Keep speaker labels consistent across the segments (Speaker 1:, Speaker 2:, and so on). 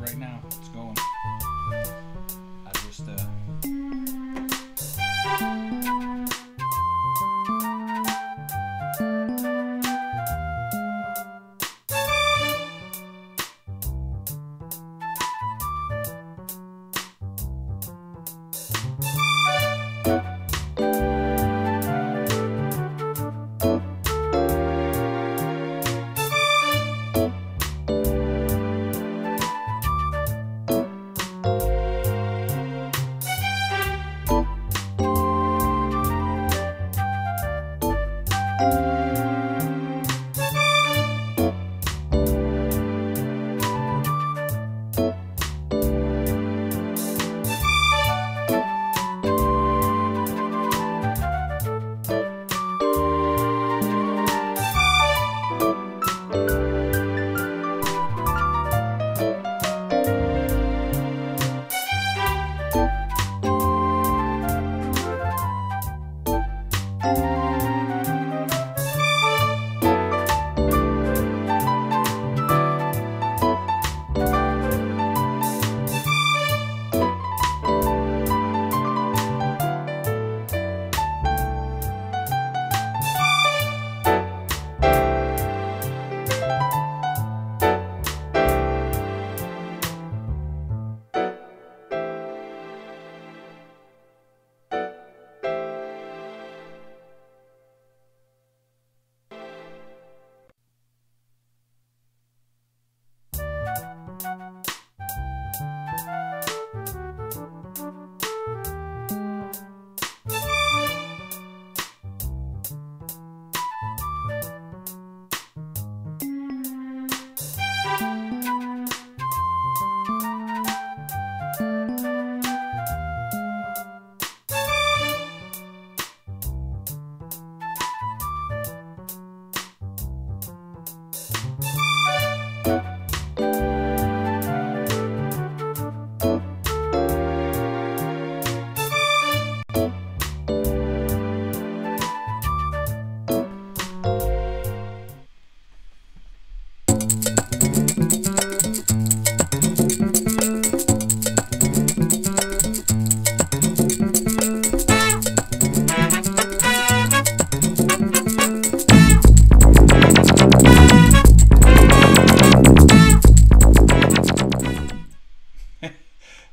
Speaker 1: right now. It's going. I just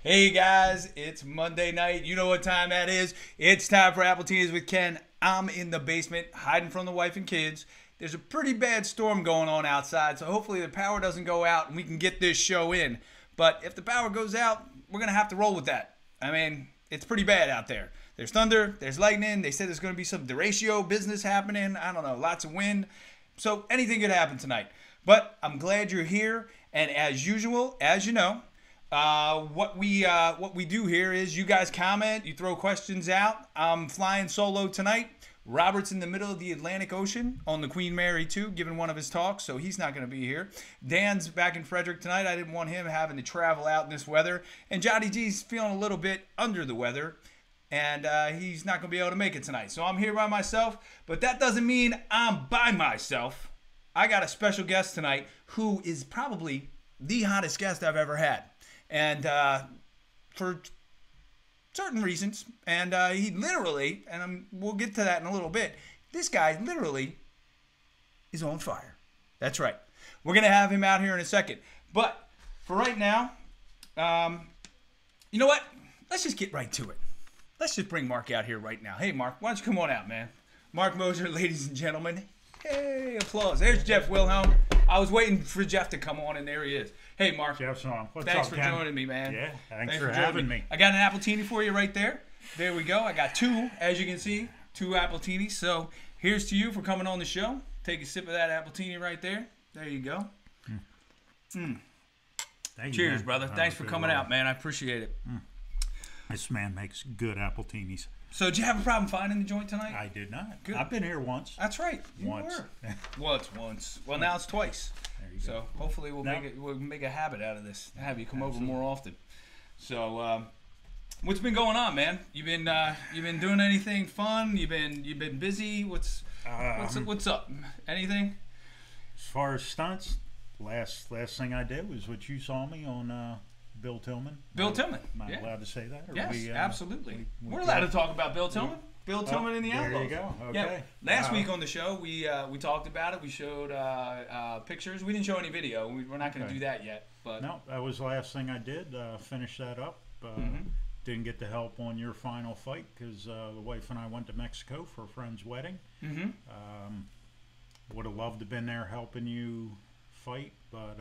Speaker 1: Hey guys, it's Monday night. You know what time that is. It's time for Appletinis with Ken. I'm in the basement hiding from the wife and kids. There's a pretty bad storm going on outside, so hopefully the power doesn't go out and we can get this show in. But if the power goes out, we're going to have to roll with that. I mean, it's pretty bad out there. There's thunder, there's lightning. They said there's going to be some derecho business happening. I don't know, lots of wind. So anything could happen tonight. But I'm glad you're here. And as usual, as you know, what we do here is you guys comment, you throw questions out. I'm flying solo tonight. Robert's in the middle of the Atlantic Ocean on the Queen Mary 2 giving one of his talks, so he's not going to be here. Dan's back in Frederick tonight. I didn't want him having to travel out in this weather. And Johnny G's feeling a little bit under the weather, and he's not going to be able to make it tonight. So I'm here by myself, but that doesn't mean I'm by myself. I got a special guest tonight who is probably the hottest guest I've ever had. And for certain reasons, and he literally, and we'll get to that in a little bit, this guy literally is on fire. That's right. We're going to have him out here in a second. But for right now, you know what? Let's just get right to it. Let's just bring Mark out here right now. Hey, Mark, why don't you come on out, man? Mark Moser, ladies and gentlemen. Hey, applause. There's Jeff Wilhelm. I was waiting for Jeff to come on, and there he is. Hey, Mark.
Speaker 2: Jeff's on.
Speaker 1: Thanks for joining me, man.
Speaker 2: Yeah, thanks for having me.
Speaker 1: I got an Appletini for you right there. There we go. I got two, as you can see, two Appletinis. So here's to you for coming on the show. Take a sip of that Appletini right there. There you go. Cheers, brother. Thanks for coming out, man. I appreciate it.
Speaker 2: This man makes good Appletinis.
Speaker 1: So did you have a problem finding the joint tonight?
Speaker 2: I did not.
Speaker 1: Good.
Speaker 2: I've been here once.
Speaker 1: That's right.
Speaker 2: Once.
Speaker 1: Once. Well, now it's twice.
Speaker 2: There you go.
Speaker 1: So hopefully we'll make a habit out of this. Have you come over more often. So what's been going on, man? You've been doing anything fun? You've been busy? What's up? Anything?
Speaker 2: As far as stunts, last thing I did was what you saw me on Bill Tillman.
Speaker 1: Bill Tillman.
Speaker 2: Am I allowed to say that? Or
Speaker 1: Yes,
Speaker 2: we,
Speaker 1: absolutely. We're allowed to talk about Bill Tillman. Bill Tillman in the Outlaws.
Speaker 2: There you go. Okay.
Speaker 1: Yeah. Last week on the show, we talked about it. We showed pictures. We didn't show any video. We're not going to do that yet. But
Speaker 2: no, that was the last thing I did. Finish that up. Didn't get to help on your final fight because the wife and I went to Mexico for a friend's wedding. Would have loved to have been there helping you fight, but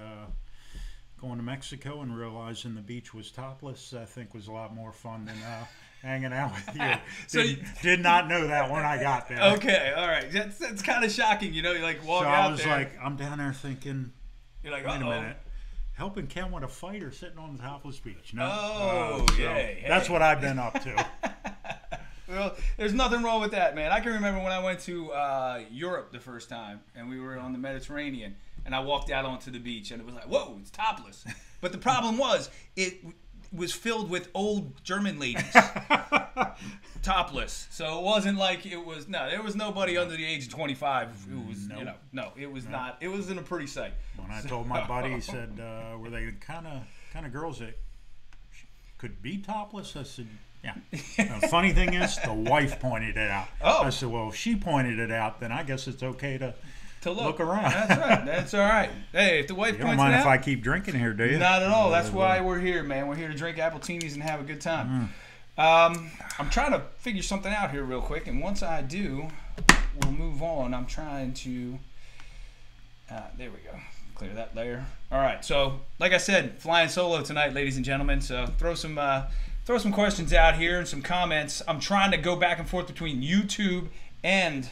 Speaker 2: going to Mexico and realizing the beach was topless, I think was a lot more fun than hanging out with you.
Speaker 1: So
Speaker 2: did not know that when I got there.
Speaker 1: Okay, all right. That's kind of shocking, you know. You like walk
Speaker 2: so
Speaker 1: out
Speaker 2: I was
Speaker 1: there.
Speaker 2: like, I'm down there thinking,
Speaker 1: You're like,
Speaker 2: wait a minute. Helping Ken with a fight or sitting on the topless beach? No. That's what I've been up to.
Speaker 1: Well, there's nothing wrong with that, man. I can remember when I went to Europe the first time, and we were on the Mediterranean, and I walked out onto the beach, and it was like, whoa, it's topless. But the problem was, it was filled with old German ladies, topless. So it wasn't like it was. No, there was nobody under the age of 25 who was. Nope. You know, no, it was not. It wasn't a pretty sight.
Speaker 2: When I told my buddy, he said, "Were they the kind of girls that could be topless?" I said, "Yeah." The funny thing is, the wife pointed it out.
Speaker 1: Oh.
Speaker 2: I said, "Well, if she pointed it out, then I guess it's okay to look around."
Speaker 1: That's right. That's all right. Hey, if the wife
Speaker 2: you
Speaker 1: points
Speaker 2: don't mind
Speaker 1: it
Speaker 2: if
Speaker 1: out,
Speaker 2: I keep drinking here, do you?
Speaker 1: Not at all. That's why we're here, man. We're here to drink Appletinis and have a good time. I'm trying to figure something out here real quick, and once I do, we'll move on. I'm trying to. There we go. Clear that layer. All right. So, like I said, flying solo tonight, ladies and gentlemen. So throw some questions out here and some comments. I'm trying to go back and forth between YouTube and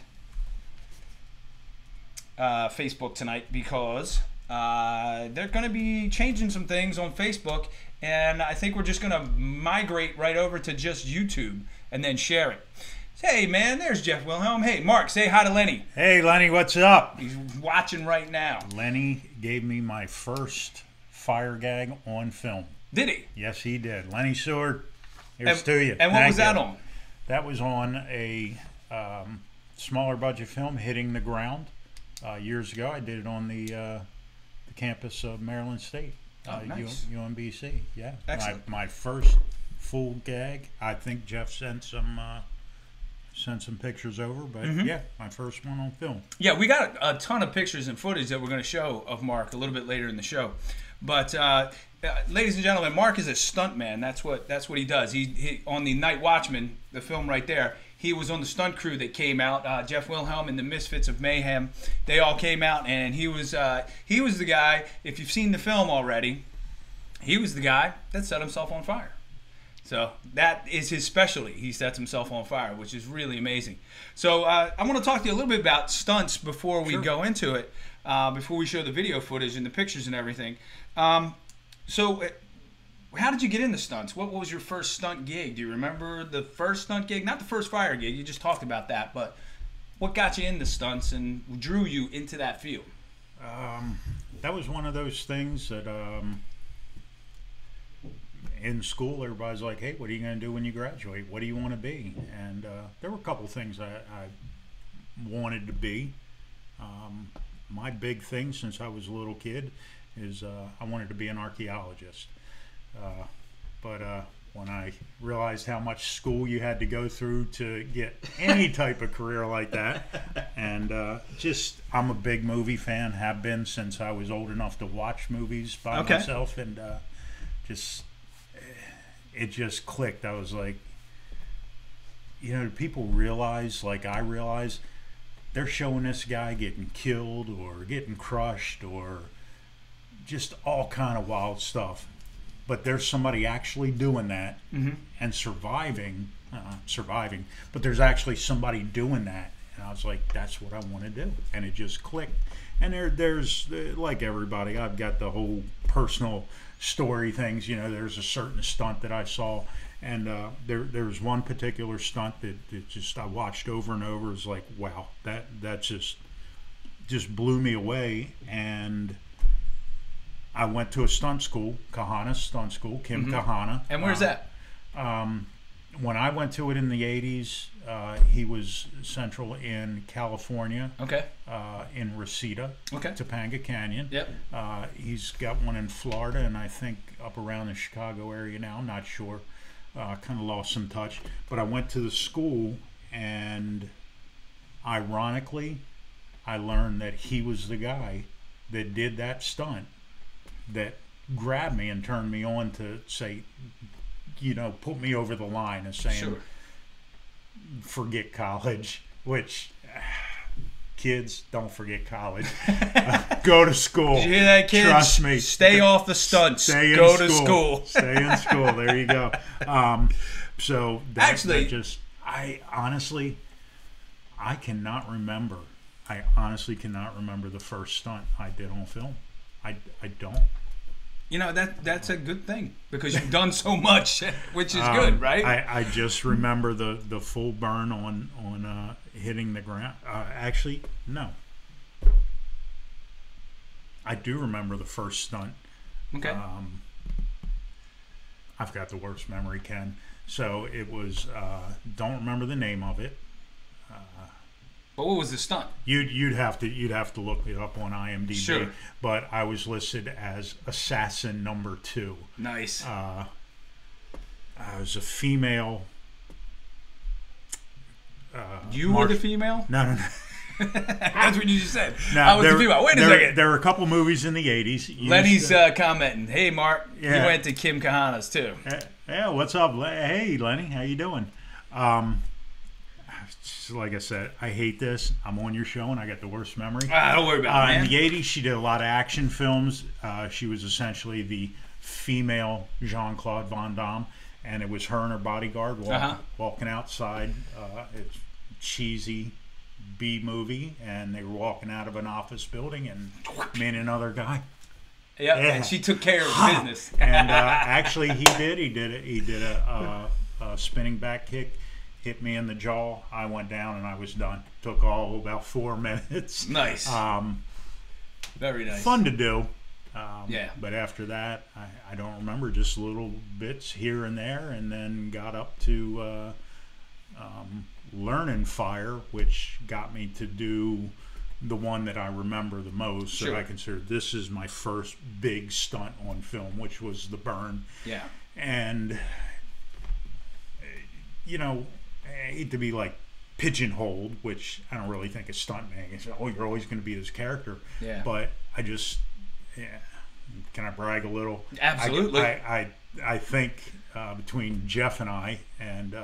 Speaker 1: Facebook tonight because they're going to be changing some things on Facebook, and I think we're just going to migrate right over to just YouTube and then share it. Hey, man, there's Jeff Wilhelm. Hey, Mark, say hi to Lenny.
Speaker 2: Hey, Lenny, what's up?
Speaker 1: He's watching right now.
Speaker 2: Lenny gave me my first fire gag on film.
Speaker 1: Did he?
Speaker 2: Yes, he did. Lenny Seward, here's to you.
Speaker 1: And what was that on?
Speaker 2: That was on a smaller budget film, Hitting the Ground. Years ago, I did it on the campus of Maryland State,
Speaker 1: nice.
Speaker 2: UMBC. Yeah,
Speaker 1: excellent.
Speaker 2: My first full gag. I think Jeff sent some pictures over, but yeah, my first one on film.
Speaker 1: Yeah, we got a ton of pictures and footage that we're going to show of Mark a little bit later in the show. But ladies and gentlemen, Mark is a stunt man. That's what he does. He on the Night Watchman, the film right there. He was on the stunt crew that came out. Jeff Wilhelm and the Misfits of Mayhem, they all came out, and he was the guy. If you've seen the film already, he was the guy that set himself on fire. So that is his specialty. He sets himself on fire, which is really amazing. So I want to talk to you a little bit about stunts before we go into it, before we show the video footage and the pictures and everything. So how did you get into stunts? What was your first stunt gig? Do you remember the first stunt gig? Not the first fire gig. You just talked about that. But what got you into stunts and drew you into that field?
Speaker 2: That was one of those things that in school, everybody's like, hey, what are you going to do when you graduate? What do you want to be? And there were a couple things I wanted to be. My big thing since I was a little kid is I wanted to be an archaeologist. But when I realized how much school you had to go through to get any type of career like that, and I'm a big movie fan, have been since I was old enough to watch movies by myself, and it just clicked. I was like, do people realize, like I realize, they're showing this guy getting killed or getting crushed or just all kind of wild stuff. But there's somebody actually doing that and surviving, but there's actually somebody doing that. And I was like, that's what I want to do. And it just clicked. And there's like everybody, I've got the whole personal story things. There's a certain stunt that I saw, and there's one particular stunt that just I watched over and over. It was like, wow, that just blew me away. And I went to a stunt school, Kahana Stunt School, Kim Kahana.
Speaker 1: And where's that?
Speaker 2: When I went to it in the 80s, he was central in California.
Speaker 1: Okay.
Speaker 2: In Reseda.
Speaker 1: Okay.
Speaker 2: Topanga Canyon.
Speaker 1: Yep.
Speaker 2: He's got one in Florida, and I think up around the Chicago area now. I'm not sure. Kind of lost some touch. But I went to the school, and ironically, I learned that he was the guy that did that stunt that grabbed me and turned me on to say, put me over the line as saying,
Speaker 1: sure,
Speaker 2: forget college, which kids, don't forget college. Go to school.
Speaker 1: Did you hear that, kids?
Speaker 2: Trust me.
Speaker 1: Stay off the stunts.
Speaker 2: Stay
Speaker 1: Go
Speaker 2: in
Speaker 1: to school.
Speaker 2: Stay in school. There you go. So I honestly cannot remember. I honestly cannot remember the first stunt I did on film. I don't.
Speaker 1: That's a good thing because you've done so much, which is good, right?
Speaker 2: I just remember the full burn on hitting the ground. Actually, no. I do remember the first stunt.
Speaker 1: Okay.
Speaker 2: I've got the worst memory, Ken. So it was. Don't remember the name of it.
Speaker 1: But what was the stunt?
Speaker 2: You'd have to look it up on IMDb.
Speaker 1: Sure.
Speaker 2: But I was listed as assassin number 2.
Speaker 1: Nice.
Speaker 2: I was a female.
Speaker 1: You were the female?
Speaker 2: No.
Speaker 1: That's what you just said.
Speaker 2: No,
Speaker 1: I was the female. Wait a second.
Speaker 2: There were a couple movies in the 80s.
Speaker 1: Lenny's commenting, hey, Mark, you went to Kim Kahana's too.
Speaker 2: Yeah, what's up? Hey, Lenny, how you doing? Like I said, I hate this. I'm on your show, and I got the worst memory.
Speaker 1: Don't worry about it, man.
Speaker 2: In the 80s, she did a lot of action films. She was essentially the female Jean-Claude Van Damme, and it was her and her bodyguard walking outside. It's cheesy B-movie, and they were walking out of an office building, and me and another guy.
Speaker 1: Yeah, and she took care of business.
Speaker 2: And actually, he did. He did a spinning back kick. Hit me in the jaw. I went down and I was done. Took all about 4 minutes.
Speaker 1: Nice. Very nice.
Speaker 2: Fun to do.
Speaker 1: Yeah.
Speaker 2: But after that, I don't remember. Just little bits here and there, and then got up to Learning Fire, which got me to do the one that I remember the most.
Speaker 1: Sure.
Speaker 2: So I consider this is my first big stunt on film, which was the burn.
Speaker 1: Yeah.
Speaker 2: And I hate to be like pigeonholed, which I don't really think a stuntman is. Oh, you're always going to be this character.
Speaker 1: Yeah.
Speaker 2: But I just, can I brag a little?
Speaker 1: Absolutely.
Speaker 2: I think between Jeff and I, and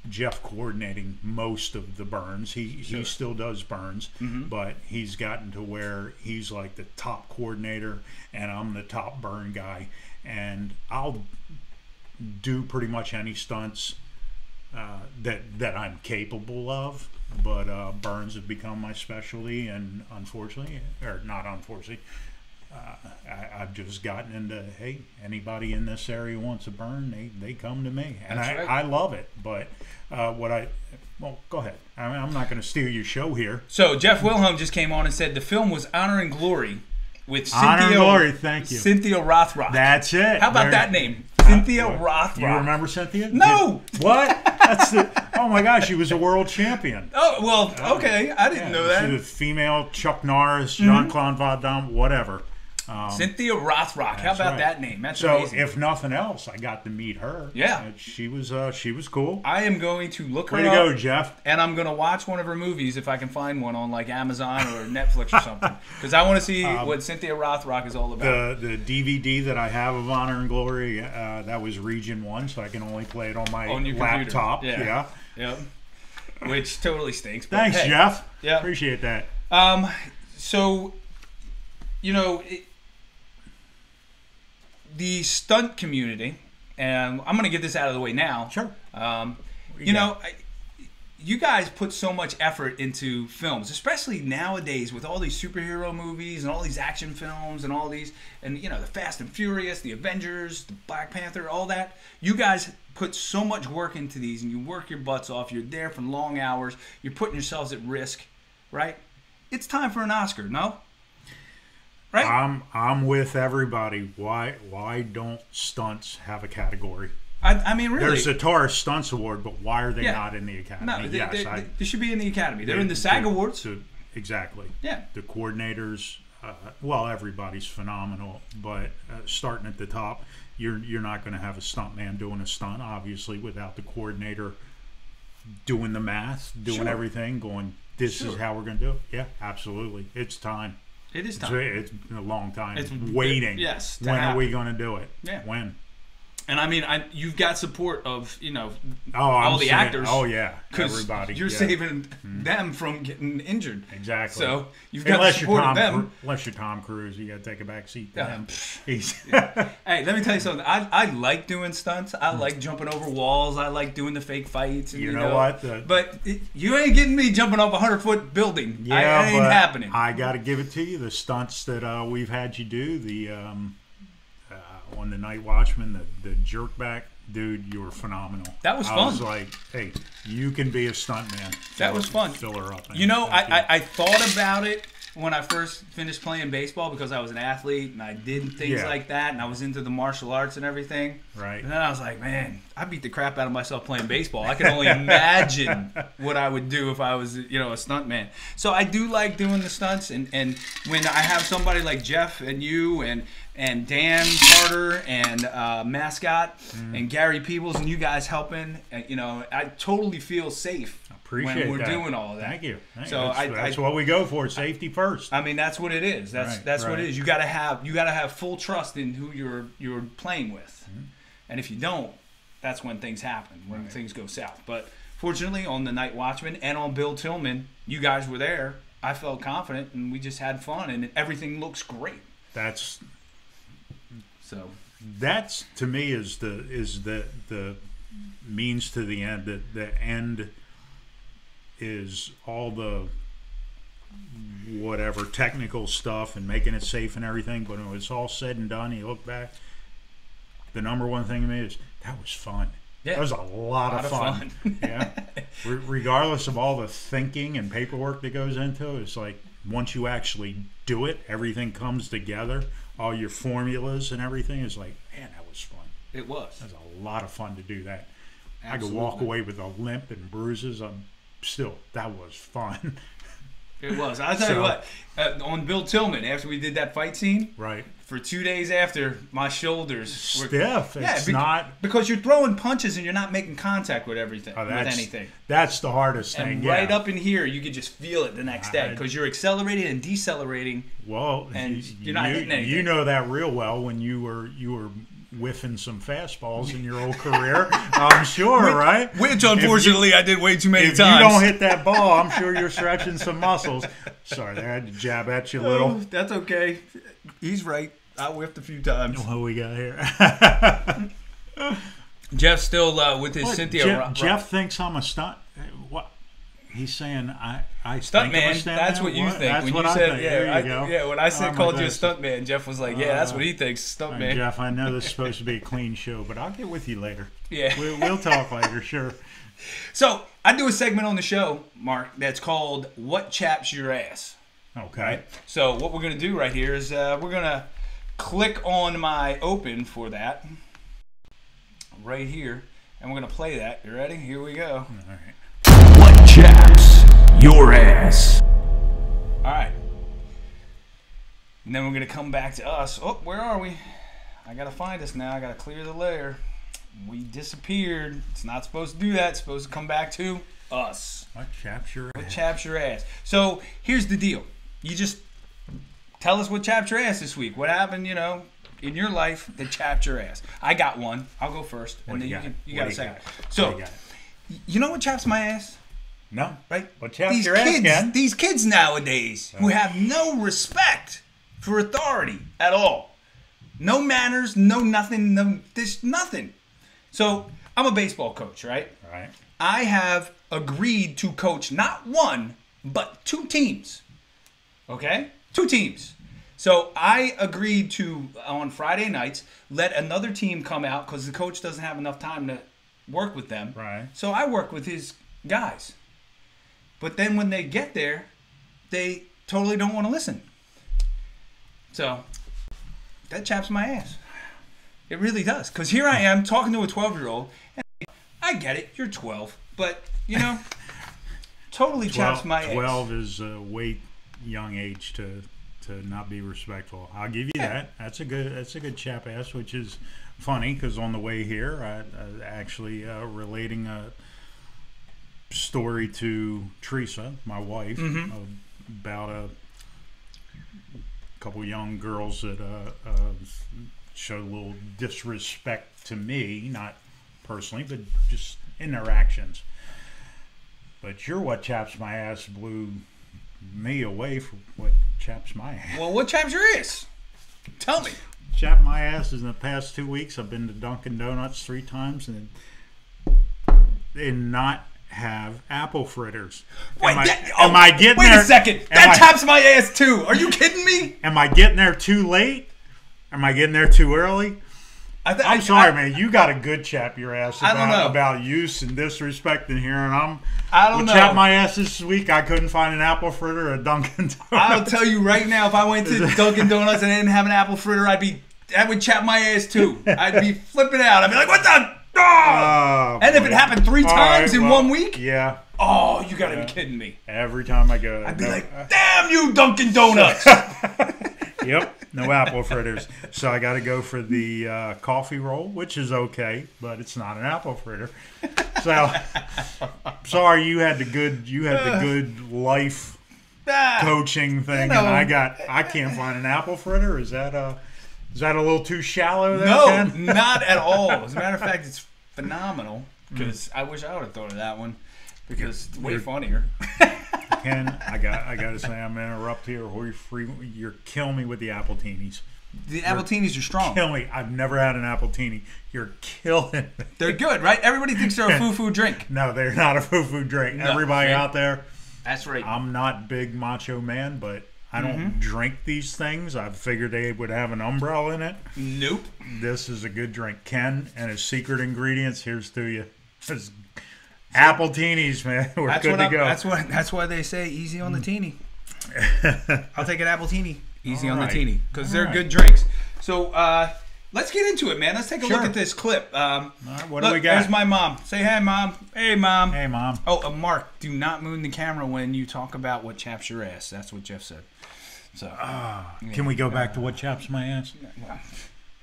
Speaker 2: Jeff coordinating most of the burns, he still does burns, but he's gotten to where he's like the top coordinator, and I'm the top burn guy, and I'll do pretty much any stunts that I'm capable of, but burns have become my specialty, and unfortunately, or not unfortunately, I've just gotten into, hey, anybody in this area wants a burn, they come to me, and I love it. But well, go ahead. I'm not going to steal your show here.
Speaker 1: So Jeff Wilhelm just came on and said the film was Honor and Glory with
Speaker 2: Honor and Glory. Thank you,
Speaker 1: Cynthia Rothrock.
Speaker 2: That's it.
Speaker 1: How about that name? Cynthia Rothrock.
Speaker 2: You remember Cynthia?
Speaker 1: No.
Speaker 2: What? That's oh my gosh, she was a world champion.
Speaker 1: Oh, well, okay. I didn't know that.
Speaker 2: She was female Chuck Norris, Jean-Claude Van Damme, whatever.
Speaker 1: Cynthia Rothrock. How about that name? That's amazing.
Speaker 2: So, if nothing else, I got to meet her.
Speaker 1: Yeah.
Speaker 2: She was cool.
Speaker 1: I am going to look her up.
Speaker 2: Way to go, Jeff.
Speaker 1: And I'm going to watch one of her movies if I can find one on like Amazon or Netflix or something. Because I want to see what Cynthia Rothrock is all about.
Speaker 2: The DVD that I have of Honor and Glory, that was Region 1, so I can only play it on my laptop.
Speaker 1: Yeah. Yep. Which totally stinks. But
Speaker 2: Thanks,
Speaker 1: hey,
Speaker 2: Jeff.
Speaker 1: Yeah.
Speaker 2: Appreciate that.
Speaker 1: So, the stunt community, and I'm going to get this out of the way now.
Speaker 2: Sure.
Speaker 1: You guys put so much effort into films, especially nowadays with all these superhero movies and all these action films and all these, and the Fast and Furious, the Avengers, the Black Panther, all that. You guys put so much work into these, and you work your butts off. You're there for long hours. You're putting yourselves at risk, right? It's time for an Oscar, no? Right?
Speaker 2: I'm with everybody. Why don't stunts have a category?
Speaker 1: I mean, really.
Speaker 2: There's a Taurus Stunts Award, but why are they not in the Academy?
Speaker 1: No, they should be in the Academy. They're in the SAG Awards.
Speaker 2: Exactly.
Speaker 1: Yeah.
Speaker 2: The coordinators, well, everybody's phenomenal, but starting at the top, you're not going to have a stuntman doing a stunt, obviously, without the coordinator doing the math, doing everything, going, this is how we're going to do it. Yeah, absolutely. It's time.
Speaker 1: It is time.
Speaker 2: It's been a long time. It's waiting.
Speaker 1: Yes.
Speaker 2: When are we going to do it?
Speaker 1: Yeah.
Speaker 2: When?
Speaker 1: And I mean, you've got support of
Speaker 2: all
Speaker 1: the actors.
Speaker 2: Oh yeah, everybody.
Speaker 1: You're saving them from getting injured.
Speaker 2: Exactly.
Speaker 1: So you've got the support of them.
Speaker 2: Unless you're Tom Cruise, you got to take a back seat to him.
Speaker 1: Hey, let me tell you something. I like doing stunts. I like jumping over walls. I like doing the fake fights. And,
Speaker 2: you know what?
Speaker 1: But you ain't getting me jumping off a 100-foot building.
Speaker 2: Yeah,
Speaker 1: it ain't happening.
Speaker 2: I got to give it to you. The stunts that we've had you do, on the Night Watchman, the jerk back, dude, you were phenomenal.
Speaker 1: That was fun.
Speaker 2: I was like, hey, you can be a stuntman.
Speaker 1: That was fun.
Speaker 2: Fill her up.
Speaker 1: I thought about it when I first finished playing baseball because I was an athlete and I did things like that and I was into the martial arts and everything.
Speaker 2: Right.
Speaker 1: And then I was like, man, I beat the crap out of myself playing baseball. I can only imagine what I would do if I was, a stuntman. So I do like doing the stunts, and when I have somebody like Jeff and you and Dan Carter and Mascot and Gary Peebles and you guys helping, I totally feel safe.
Speaker 2: Appreciate
Speaker 1: when we're
Speaker 2: that.
Speaker 1: doing all of that.
Speaker 2: Thank you.
Speaker 1: So
Speaker 2: that's what we go for. Safety first.
Speaker 1: I mean, that's what it is. That's what it is. You got to have full trust in who you're playing with, and if you don't, that's when things happen. When things go south. But fortunately, on the Night Watchman and on Bill Tillman, you guys were there. I felt confident, and we just had fun, and everything looks great.
Speaker 2: That's to me is the means to the end. The end is all the whatever technical stuff and making it safe and everything, but when it's all said and done, you look back, the number one thing to me is that was fun. That was a lot of fun. Yeah. Regardless of all the thinking and paperwork that goes into it, it's like once you actually do it, everything comes together. All your formulas and everything is like, man, that was fun.
Speaker 1: It was.
Speaker 2: It was a lot of fun to do that.
Speaker 1: Absolutely.
Speaker 2: I could walk away with a limp and bruises. Still, that was fun.
Speaker 1: It was. I'll tell you what, on Bill Tillman, after we did that fight scene, for 2 days after, my shoulders were
Speaker 2: stiff. It's not
Speaker 1: because you're throwing punches and you're not making contact with everything, with anything.
Speaker 2: That's the hardest thing.
Speaker 1: And right up in here, you could just feel it the next day because you're accelerating and decelerating.
Speaker 2: Well,
Speaker 1: and you're not hitting anything.
Speaker 2: You know that real well when you were whiffing some fastballs in your old career, I'm sure, right?
Speaker 1: Which unfortunately I did way too many times.
Speaker 2: If you don't hit that ball, I'm sure you're stretching some muscles. Sorry, I had to jab at you a little.
Speaker 1: That's okay. He's right. I whiffed a few times.
Speaker 2: What we got here?
Speaker 1: Jeff's still with his Cynthia.
Speaker 2: Jeff thinks I'm a stunt. What? He's saying I
Speaker 1: stunt man. That's what you think.
Speaker 2: That's
Speaker 1: when
Speaker 2: what
Speaker 1: you
Speaker 2: I
Speaker 1: said,
Speaker 2: think. There you go.
Speaker 1: Yeah, when I said called you a stunt man, Jeff was like, "Yeah, that's what he thinks, stunt man."
Speaker 2: Jeff, I know this is supposed to be a clean show, but I'll get with you later.
Speaker 1: Yeah,
Speaker 2: we'll talk later, sure.
Speaker 1: So I do a segment on the show, Mark, that's called "What Chaps Your Ass."
Speaker 2: Okay.
Speaker 1: Right? So what we're gonna do right here is we're gonna click on my open for that right here, and we're gonna play that. You ready? Here we go.
Speaker 2: All right.
Speaker 1: What chaps your ass? All right. And then we're going to come back to us. Oh, where are we? I got to find us now. I got to clear the layer. We disappeared. It's not supposed to do that. It's supposed to come back to us.
Speaker 2: What chaps your ass?
Speaker 1: What chaps your ass? So here's the deal. You just tell us what chaps your ass this week. What happened, in your life that chapped your ass? I got one. I'll go first. And then you got a second. So, you know what chaps my ass?
Speaker 2: No.
Speaker 1: Right?
Speaker 2: What chaps your ass, Ken?
Speaker 1: These kids nowadays who have no respect for authority at all. No manners, no nothing, there's nothing. So, I'm a baseball coach, right?
Speaker 2: Right.
Speaker 1: I have agreed to coach not one, but 2 teams. Okay? 2 teams. So, I agreed to, on Friday nights, let another team come out because the coach doesn't have enough time to work with them.
Speaker 2: Right.
Speaker 1: So I work with his guys. But then when they get there, they totally don't want to listen. So that chaps my ass. It really does. Because here I am talking to a 12-year-old. And I get it. You're 12. But, you know, totally chaps my ass.
Speaker 2: 12 is a way young age to not be respectful. I'll give you that. That's a good chap ass, which is funny because on the way here, I actually relating a story to Teresa, my wife, about a couple young girls that showed a little disrespect to me, not personally, but just in their actions. But you're what chaps my ass blew me away from what chaps my ass.
Speaker 1: Well, what chaps your ass? Tell me.
Speaker 2: Chap my ass is in the past 2 weeks. I've been to Dunkin' Donuts 3 times and not have apple fritters. Am I getting
Speaker 1: wait
Speaker 2: there?
Speaker 1: Wait a second. That chaps my ass too. Are you kidding me?
Speaker 2: Am I getting there too late? Am I getting there too early? I'm sorry, man. You got a good chap your ass about use and disrespect in here, and
Speaker 1: I don't know.
Speaker 2: Chap my ass this week. I couldn't find an apple fritter at Dunkin' Donuts.
Speaker 1: I'll tell you right now, if I went to Dunkin' Donuts and I didn't have an apple fritter, that would chap my ass too. I'd be flipping out. I'd be like, "What the?" Oh, and if it happened 3 times in 1 week,
Speaker 2: yeah.
Speaker 1: Oh, you got to be kidding me.
Speaker 2: Every time I go,
Speaker 1: I'd be like, "Damn you, Dunkin' Donuts!"
Speaker 2: Yep, no apple fritters. So I got to go for the coffee roll, which is okay, but it's not an apple fritter. So sorry, you had the good life coaching thing, and I can't find an apple fritter. Is that a little too shallow there,
Speaker 1: No,
Speaker 2: Ken?
Speaker 1: not at all. As a matter of fact, it's phenomenal because I wish I would have thought of that one because it's way funnier.
Speaker 2: Ken, I got to say, I'm going to interrupt here. You're killing me with the Appletinis.
Speaker 1: The Appletinis are strong.
Speaker 2: Kill me. I've never had an Appletini. You're killing me.
Speaker 1: They're good, right? Everybody thinks they're a foo-foo drink.
Speaker 2: No, they're not a foo-foo drink. No, everybody out there.
Speaker 1: That's right.
Speaker 2: I'm not big macho man, but I don't drink these things. I figured they would have an umbrella in it.
Speaker 1: Nope.
Speaker 2: This is a good drink. Ken and his secret ingredients, here's to you. Appletinis, man. We're good to go.
Speaker 1: That's why they say easy on the teeny. I'll take an Appletini. Easy on the teeny. Because they're good drinks. So let's get into it, man. Let's take a look at this clip.
Speaker 2: What do we got?
Speaker 1: There's my mom. Say hi, Mom. Hey, Mom.
Speaker 2: Hey, Mom.
Speaker 1: Oh, Mark, do not moon the camera when you talk about what chaps your ass. That's what Jeff said. So,
Speaker 2: can we go back to what chaps my ass?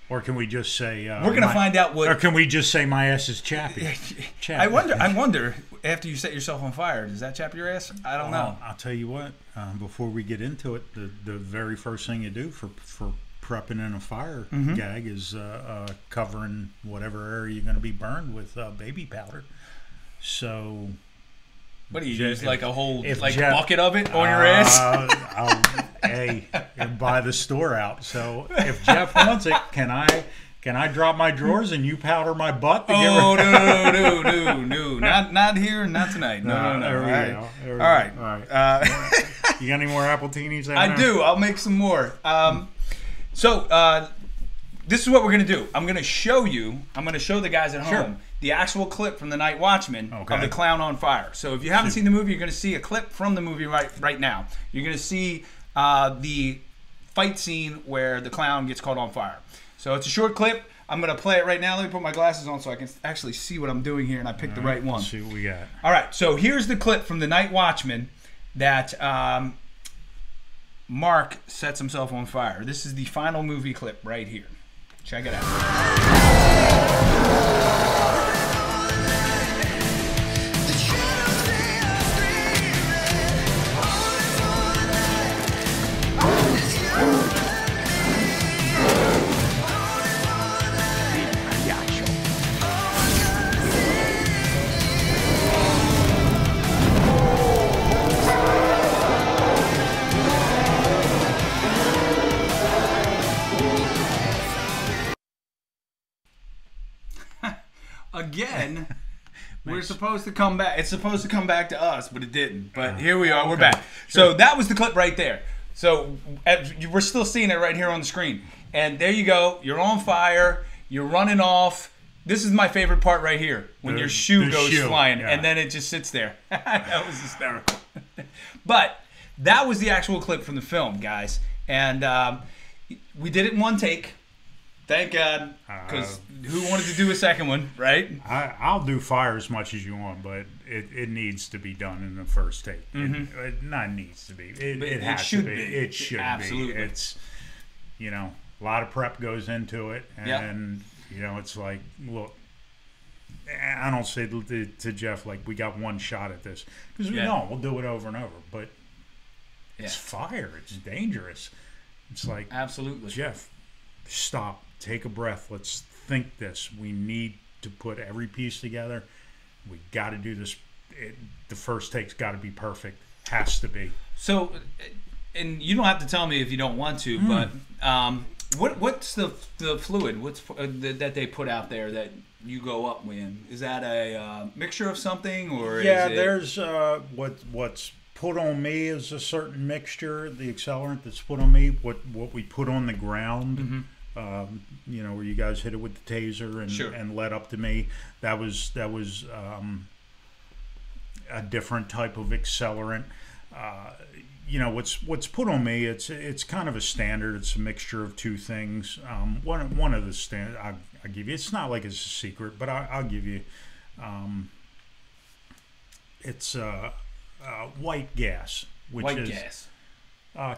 Speaker 2: Or can we just say
Speaker 1: we're going to find out what?
Speaker 2: Or can we just say my ass is chappy?
Speaker 1: I wonder. After you set yourself on fire, does that chap your ass? I don't know.
Speaker 2: I'll tell you what. Before we get into it, the very first thing you do for prepping in a fire gag is covering whatever area you're going to be burned with baby powder. So.
Speaker 1: What do you use, like a whole bucket of it on your ass?
Speaker 2: Hey, buy the store out. So if Jeff wants it, can I drop my drawers and you powder my butt?
Speaker 1: No, not here, not tonight. No. All right.
Speaker 2: You got any more Appletinis?
Speaker 1: I do. I'll make some more. So this is what we're gonna do. I'm gonna show the guys at home the actual clip from The Night Watchman of the clown on fire. So if you haven't seen the movie, you're going to see a clip from the movie right now. You're going to see the fight scene where the clown gets caught on fire. So it's a short clip. I'm going to play it right now. Let me put my glasses on so I can actually see what I'm doing here, and I picked the right one.
Speaker 2: Let's see what we got.
Speaker 1: All right, so here's the clip from The Night Watchman that Mark sets himself on fire. This is the final movie clip right here. Check it out. Again, we're supposed to come back. It's supposed to come back to us, but it didn't. But here we are. We're back. Sure. So that was the clip right there. So we're still seeing it right here on the screen. And there you go. You're on fire. You're running off. This is my favorite part right here, when your shoe goes flying, and then it just sits there. That was hysterical. But that was the actual clip from the film, guys. And we did it in one take. Thank God, because who wanted to do a second one, right?
Speaker 2: I'll do fire as much as you want, but it needs to be done in the first take. It not needs to be. It has to be. It should
Speaker 1: Absolutely.
Speaker 2: be. It's, you know, a lot of prep goes into it, and you know, it's like, look, I don't say to Jeff like we got one shot at this, because we know we'll do it over and over, but it's fire. It's dangerous. It's like,
Speaker 1: absolutely,
Speaker 2: Jeff, stop, take a breath. Let's think this. We need to put every piece together. We got to do this. The first take's got to be perfect. Has to be.
Speaker 1: So, and you don't have to tell me if you don't want to, but what's the fluid? What's that they put out there that you go up in? Is that a mixture of something, or
Speaker 2: yeah?
Speaker 1: Is it...
Speaker 2: There's what's put on me is a certain mixture. The accelerant that's put on me, what we put on the ground. You know, where you guys hit it with the taser and led up to me. That was a different type of accelerant. You know, what's put on me, it's kind of a standard. It's a mixture of two things. One of the standard I give you. It's not like it's a secret, but I'll give you. It's white gas, which is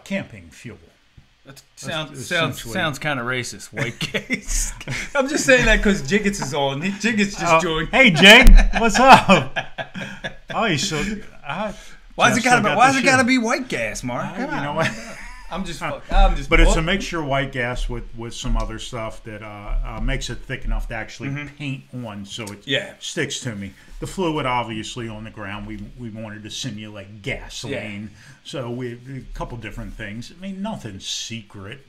Speaker 2: camping fuel.
Speaker 1: That sounds kind of racist. White gas. I'm just saying that because Jiggets is on. Jiggets just joined.
Speaker 2: Hey, Jig, what's up? Oh, he's so.
Speaker 1: Why's it gotta be white gas, Mark?
Speaker 2: You know what?
Speaker 1: I'm just.
Speaker 2: But it's a mixture of white gas with some other stuff that makes it thick enough to actually paint on, so it sticks to me. The fluid, obviously, on the ground, we wanted to simulate gasoline, so a couple different things. I mean, nothing's secret,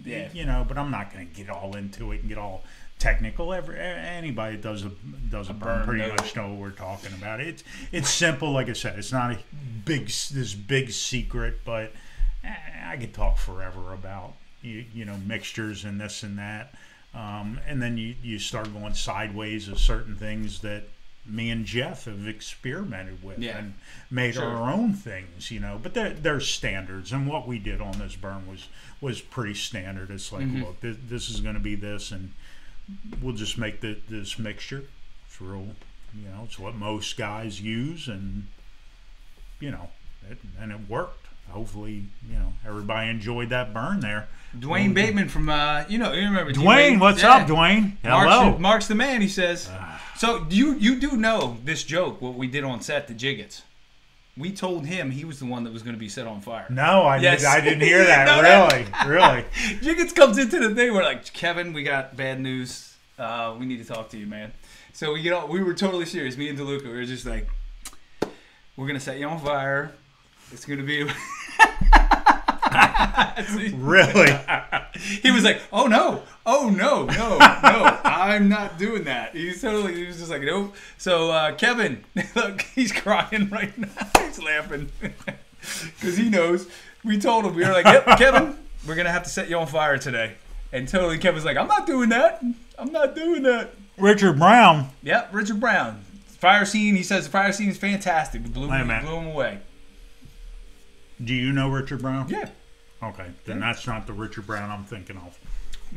Speaker 2: you know. But I'm not going to get all into it and get all technical. Anybody that does a burn pretty much know what we're talking about. It's simple, like I said. It's not this big secret, but I could talk forever about you know, mixtures and this and that, and then you start going sideways of certain things that me and Jeff have experimented with and made our own things, you know. But they're standards, and what we did on this burn was pretty standard. It's like, look, this is going to be this, and we'll just make this mixture. It's real, you know. It's what most guys use, and you know, and it worked. Hopefully, you know, everybody enjoyed that burn there.
Speaker 1: Dwayne Bateman from, you remember
Speaker 2: Dwayne? What's up, Dwayne? Hello.
Speaker 1: Mark's the man, he says. So you do know this joke, what we did on set to Jiggets. We told him he was the one that was going to be set on fire.
Speaker 2: No, I didn't hear that. Really.
Speaker 1: Jiggets comes into the thing. We're like, Kevin, we got bad news. We need to talk to you, man. So we were totally serious. Me and DeLuca, we were just like, we're going to set you on fire. It's going to be...
Speaker 2: Really?
Speaker 1: He was like, oh no, I'm not doing that. He was just like, nope. So Kevin, look, he's crying right now. He's laughing because he knows. We told him, we were like, yep, Kevin, we're gonna have to set you on fire today. And totally, Kevin's like, I'm not doing that.
Speaker 2: Richard Brown.
Speaker 1: Yep, Richard Brown. Fire scene. He says the fire scene is fantastic. Blew him away.
Speaker 2: Do you know Richard Brown?
Speaker 1: Yeah.
Speaker 2: Okay, then that's not the Richard Brown I'm thinking of.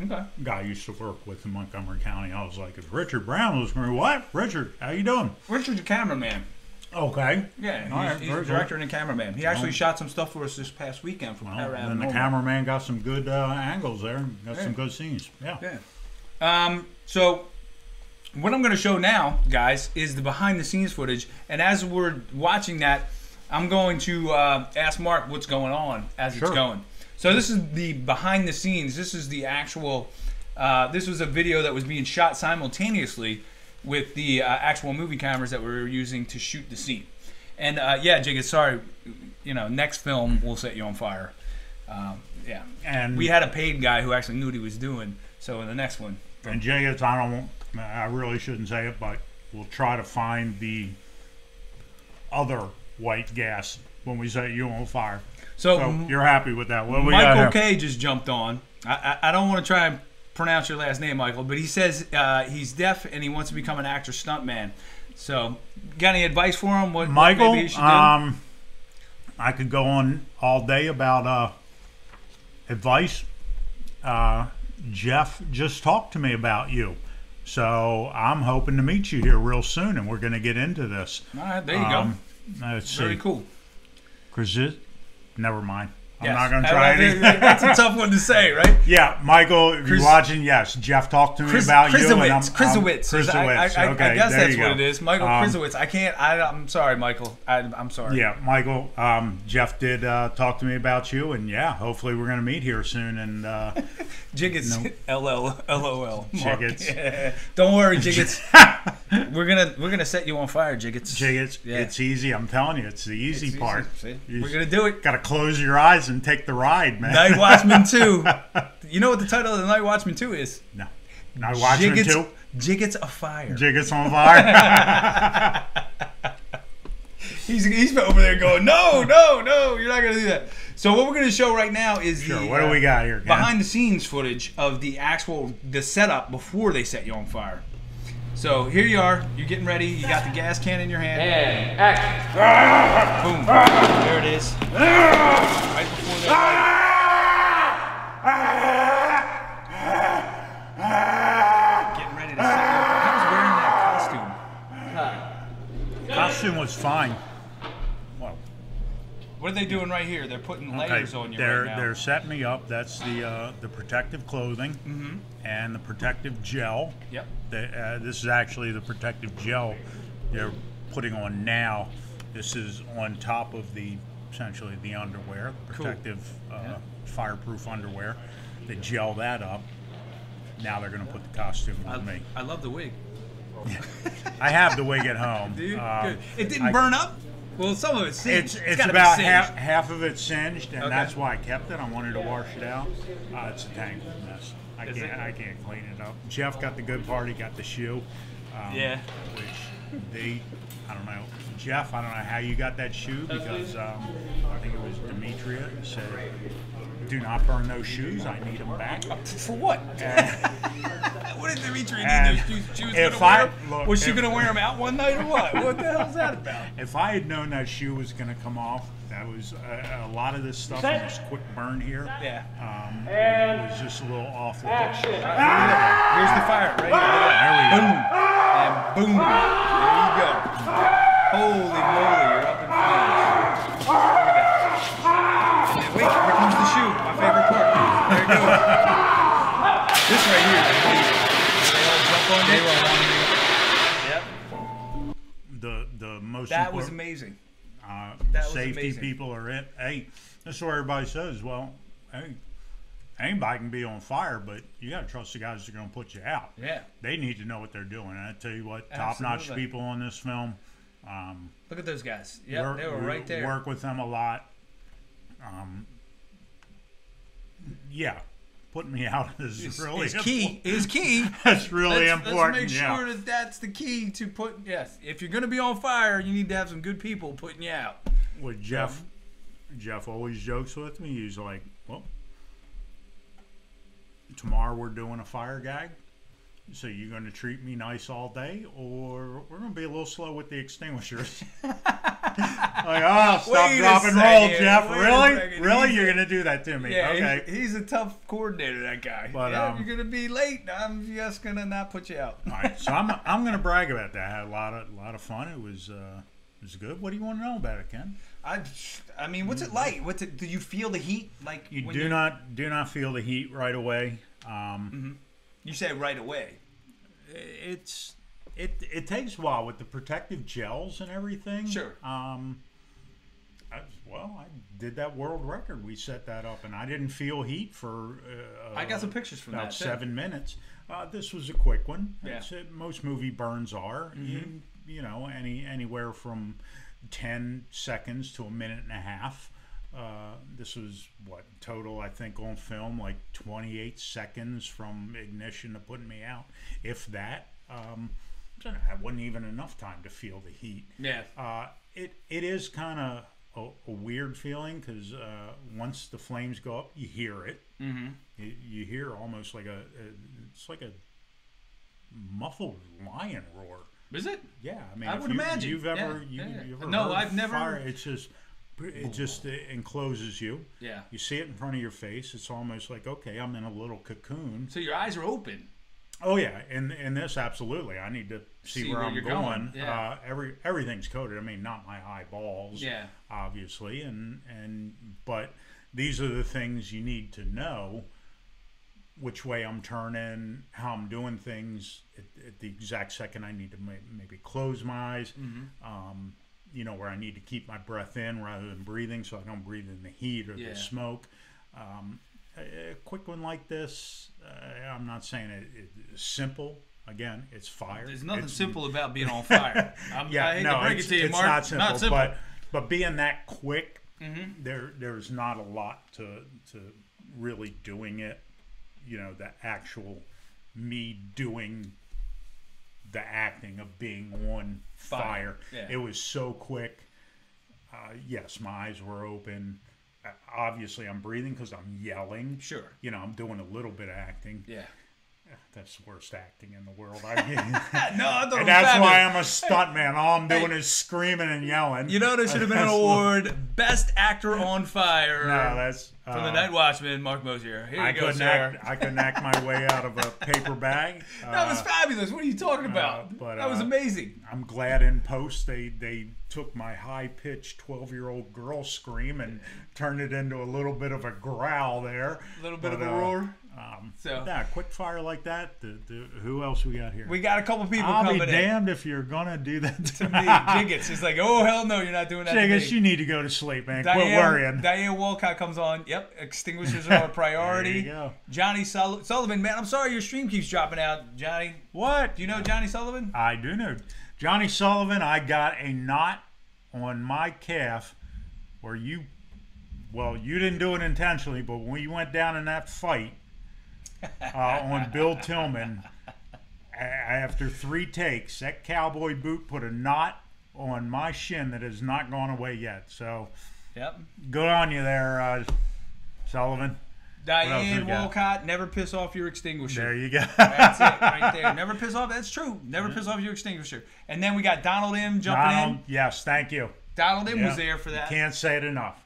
Speaker 1: Okay.
Speaker 2: Guy I used to work with in Montgomery County. I was like, if Richard Brown was going, what? Richard, how you doing?
Speaker 1: Richard's a cameraman.
Speaker 2: Okay.
Speaker 1: Yeah, he's a director and a cameraman. He actually shot some stuff for us this past weekend from Paradigm.
Speaker 2: And the cameraman got some good angles there. Got some good scenes. Yeah.
Speaker 1: So what I'm going to show now, guys, is the behind-the-scenes footage. And as we're watching that, I'm going to ask Mark what's going on as it's going. So this is the behind the scenes. This is the actual, this was a video that was being shot simultaneously with the actual movie cameras that we were using to shoot the scene. And yeah, Jigga, sorry, next film we'll set you on fire. Yeah, and we had a paid guy who actually knew what he was doing. So in the next one.
Speaker 2: And Jigga, I really shouldn't say it, but we'll try to find the other white gas when we set you on fire. So you're happy with that? What
Speaker 1: Michael K just jumped on. I don't want to try and pronounce your last name, Michael, but he says he's deaf and he wants to become an actor stuntman. So, got any advice for him? What
Speaker 2: Michael?
Speaker 1: Maybe he should do?
Speaker 2: I could go on all day about advice. Jeff just talked to me about you. So I'm hoping to meet you here real soon, and we're going to get into this.
Speaker 1: All right, there you go.
Speaker 2: Let's see.
Speaker 1: Very cool.
Speaker 2: Never mind. I'm
Speaker 1: Yes.
Speaker 2: not going to try it.
Speaker 1: That's a tough one to say, right?
Speaker 2: Yeah, Michael, if you're watching, yes, Jeff talked to me about you.
Speaker 1: Krisowitz.
Speaker 2: Okay,
Speaker 1: I guess that's
Speaker 2: you
Speaker 1: what
Speaker 2: go.
Speaker 1: it is. Michael Krisowitz. I'm sorry, Michael. I'm sorry.
Speaker 2: Yeah, Michael, Jeff did talk to me about you, and yeah, hopefully we're going to meet here soon. And
Speaker 1: Jiggets, LOL.
Speaker 2: Jiggets.
Speaker 1: Yeah. Don't worry, Jiggets. we're gonna set you on fire, Jiggets.
Speaker 2: Jiggets, yeah. It's easy. I'm telling you, it's the easy part.
Speaker 1: See? We're gonna do it.
Speaker 2: Got to close your eyes and take the ride, man.
Speaker 1: Night Watchman 2. You know what the title of the Night Watchman 2 is?
Speaker 2: No. Night Watchman 2?
Speaker 1: Jiggets Afire.
Speaker 2: Jiggets on fire.
Speaker 1: He's over there going, no, you're not going to do that. So what we're going to show right now is
Speaker 2: what do we got here, Ken?
Speaker 1: behind the scenes footage of the setup before they set you on fire. So here you are. You're getting ready. You got the gas can in your hand.
Speaker 3: And action.
Speaker 1: Boom. There it is. Right before they getting ready to set you on fire. He was wearing that costume.
Speaker 2: Costume was fine. Well,
Speaker 1: what are they doing right here? They're putting layers on you right now.
Speaker 2: They're setting me up. That's the protective clothing and the protective gel.
Speaker 1: Yep.
Speaker 2: This is actually the protective gel they're putting on now. This is on top of essentially the underwear, protective, fireproof underwear. They gel that up. Now they're going to put the costume on me.
Speaker 1: I love the wig.
Speaker 2: I have the wig at home.
Speaker 1: Dude, good. It didn't burn up? Well, some of it's singed.
Speaker 2: It's about half of it singed, and that's why I kept it. I wanted to wash it out. It's a tangled mess. I can't clean it up. Jeff got the good part. He got the shoe. Which I don't know. Jeff, I don't know how you got that shoe because I think it was Demetria said, "Do not burn those shoes. I need them back."
Speaker 1: For what? What did Demetria need those shoes? She was going to wear them? Was she going to wear them out one night or what? What the hell is that about?
Speaker 2: If I had known that shoe was going to come off, that was a lot of this stuff in this quick burn here.
Speaker 1: Yeah.
Speaker 2: It was just a little off the hook.
Speaker 1: Here's the fire right here.
Speaker 2: There we go.
Speaker 1: And boom. There you go. Holy moly, you're up in flames. Look at that. And then, wait, here comes the shoe. My favorite part. There it goes. This right here is amazing. They all jump on you. Yep.
Speaker 2: The most
Speaker 1: That was amazing.
Speaker 2: Safety people are in. Hey, that's what everybody says. Well, hey, anybody can be on fire, but you got to trust the guys that are going to put you out.
Speaker 1: Yeah.
Speaker 2: They need to know what they're doing. And I tell you what, top-notch people on this film.
Speaker 1: Look at those guys. Yeah, they were right there.
Speaker 2: Work with them a lot. Yeah, putting me out is really
Speaker 1: key. Is key.
Speaker 2: That's really important.
Speaker 1: Let's make sure that that's the key to put. Yes, if you're going to be on fire, you need to have some good people putting you out.
Speaker 2: With Jeff always jokes with me. He's like, "Well, tomorrow we're doing a fire gag. So you're going to treat me nice all day, or we're going to be a little slow with the extinguishers." Like, oh, stop, drop, and roll, Jeff. Really? You're going to do that to me?
Speaker 1: Yeah,
Speaker 2: okay.
Speaker 1: He's a tough coordinator, that guy. But you're going to be late. I'm just going to not put you out.
Speaker 2: All right, so I'm going to brag about that. I had a lot of fun. It was good. What do you want to know about it, Ken?
Speaker 1: I mean, what's it like? Do you feel the heat? Like
Speaker 2: you do not feel the heat right away.
Speaker 1: You say right away.
Speaker 2: It takes a while with the protective gels and everything.
Speaker 1: Sure.
Speaker 2: I did that world record. We set that up, and I didn't feel heat for.
Speaker 1: I got some pictures from
Speaker 2: about
Speaker 1: that.
Speaker 2: 7 minutes. This was a quick one.
Speaker 1: Yeah.
Speaker 2: Most movie burns are. You know, anywhere from 10 seconds to a minute and a half. This was total, I think, on film, like 28 seconds from ignition to putting me out, if that. That wasn't even enough time to feel the heat.
Speaker 1: Yeah.
Speaker 2: It is kind of a weird feeling because once the flames go up, you hear it. You hear almost like it's like a muffled lion roar.
Speaker 1: Is it?
Speaker 2: Yeah, I mean,
Speaker 1: I would imagine.
Speaker 2: You've ever
Speaker 1: No,
Speaker 2: heard
Speaker 1: I've never.
Speaker 2: Fire, it's just It just encloses you.
Speaker 1: Yeah.
Speaker 2: You see it in front of your face. It's almost like, okay, I'm in a little cocoon.
Speaker 1: So your eyes are open.
Speaker 2: Oh yeah, in this absolutely. I need to see where I'm going.
Speaker 1: Yeah.
Speaker 2: Everything's coated. I mean, not my eyeballs.
Speaker 1: Yeah.
Speaker 2: Obviously, but these are the things you need to know. Which way I'm turning, how I'm doing things at the exact second I need to maybe close my eyes. You know, where I need to keep my breath in rather than breathing, so I don't breathe in the heat or the smoke. A quick one like this, I'm not saying it's simple. Again, it's fire.
Speaker 1: There's nothing simple about being on fire. I hate to break it to you, Mark.
Speaker 2: Not simple,
Speaker 1: not simple.
Speaker 2: But being that quick, there's not a lot to really doing it. You know, the actual me doing the acting of being on fire.
Speaker 1: Yeah.
Speaker 2: It was so quick. Yes, my eyes were open. Obviously, I'm breathing because I'm yelling.
Speaker 1: Sure.
Speaker 2: You know, I'm doing a little bit of acting.
Speaker 1: Yeah.
Speaker 2: That's the worst acting in the world.
Speaker 1: No, I thought
Speaker 2: and that's why I'm a stuntman. All I'm doing is screaming and yelling.
Speaker 1: You know, there should have been an award, Best Actor on Fire.
Speaker 2: No, that's
Speaker 1: from the Night Watchman, Mark Mosier. Here you go, sir.
Speaker 2: I couldn't act my way out of a paper bag.
Speaker 1: That was fabulous. What are you talking about? That was amazing.
Speaker 2: I'm glad in post they took my high-pitched 12-year-old girl scream and turned it into a little bit of a growl there.
Speaker 1: A little bit of a roar.
Speaker 2: Yeah, quick fire like that. Who else we got here?
Speaker 1: We got a couple people coming in.
Speaker 2: I'll be damned if you're gonna do that to me.
Speaker 1: Jiggets. It's like, oh hell no, you're not doing that.
Speaker 2: Jiggets, you need to go to sleep, man. Quit worrying.
Speaker 1: Diane Walcott comes on. Yep, extinguishers are a priority.
Speaker 2: There you go.
Speaker 1: Johnny Sullivan, man, I'm sorry your stream keeps dropping out, Johnny.
Speaker 2: What?
Speaker 1: Do you know Johnny Sullivan?
Speaker 2: I do know Johnny Sullivan. I got a knot on my calf where you didn't do it intentionally, but when you went down in that fight on Bill Tillman, after 3 takes, that cowboy boot put a knot on my shin that has not gone away yet. So,
Speaker 1: yep,
Speaker 2: good on you there, Sullivan.
Speaker 1: Diane Walcott, never piss off your extinguisher.
Speaker 2: There you go.
Speaker 1: That's it right there. Never piss off. That's true. Never piss off your extinguisher. And then we got Donald M. jumping in.
Speaker 2: Yes, thank you.
Speaker 1: Donald M. was there for that.
Speaker 2: Can't say it enough.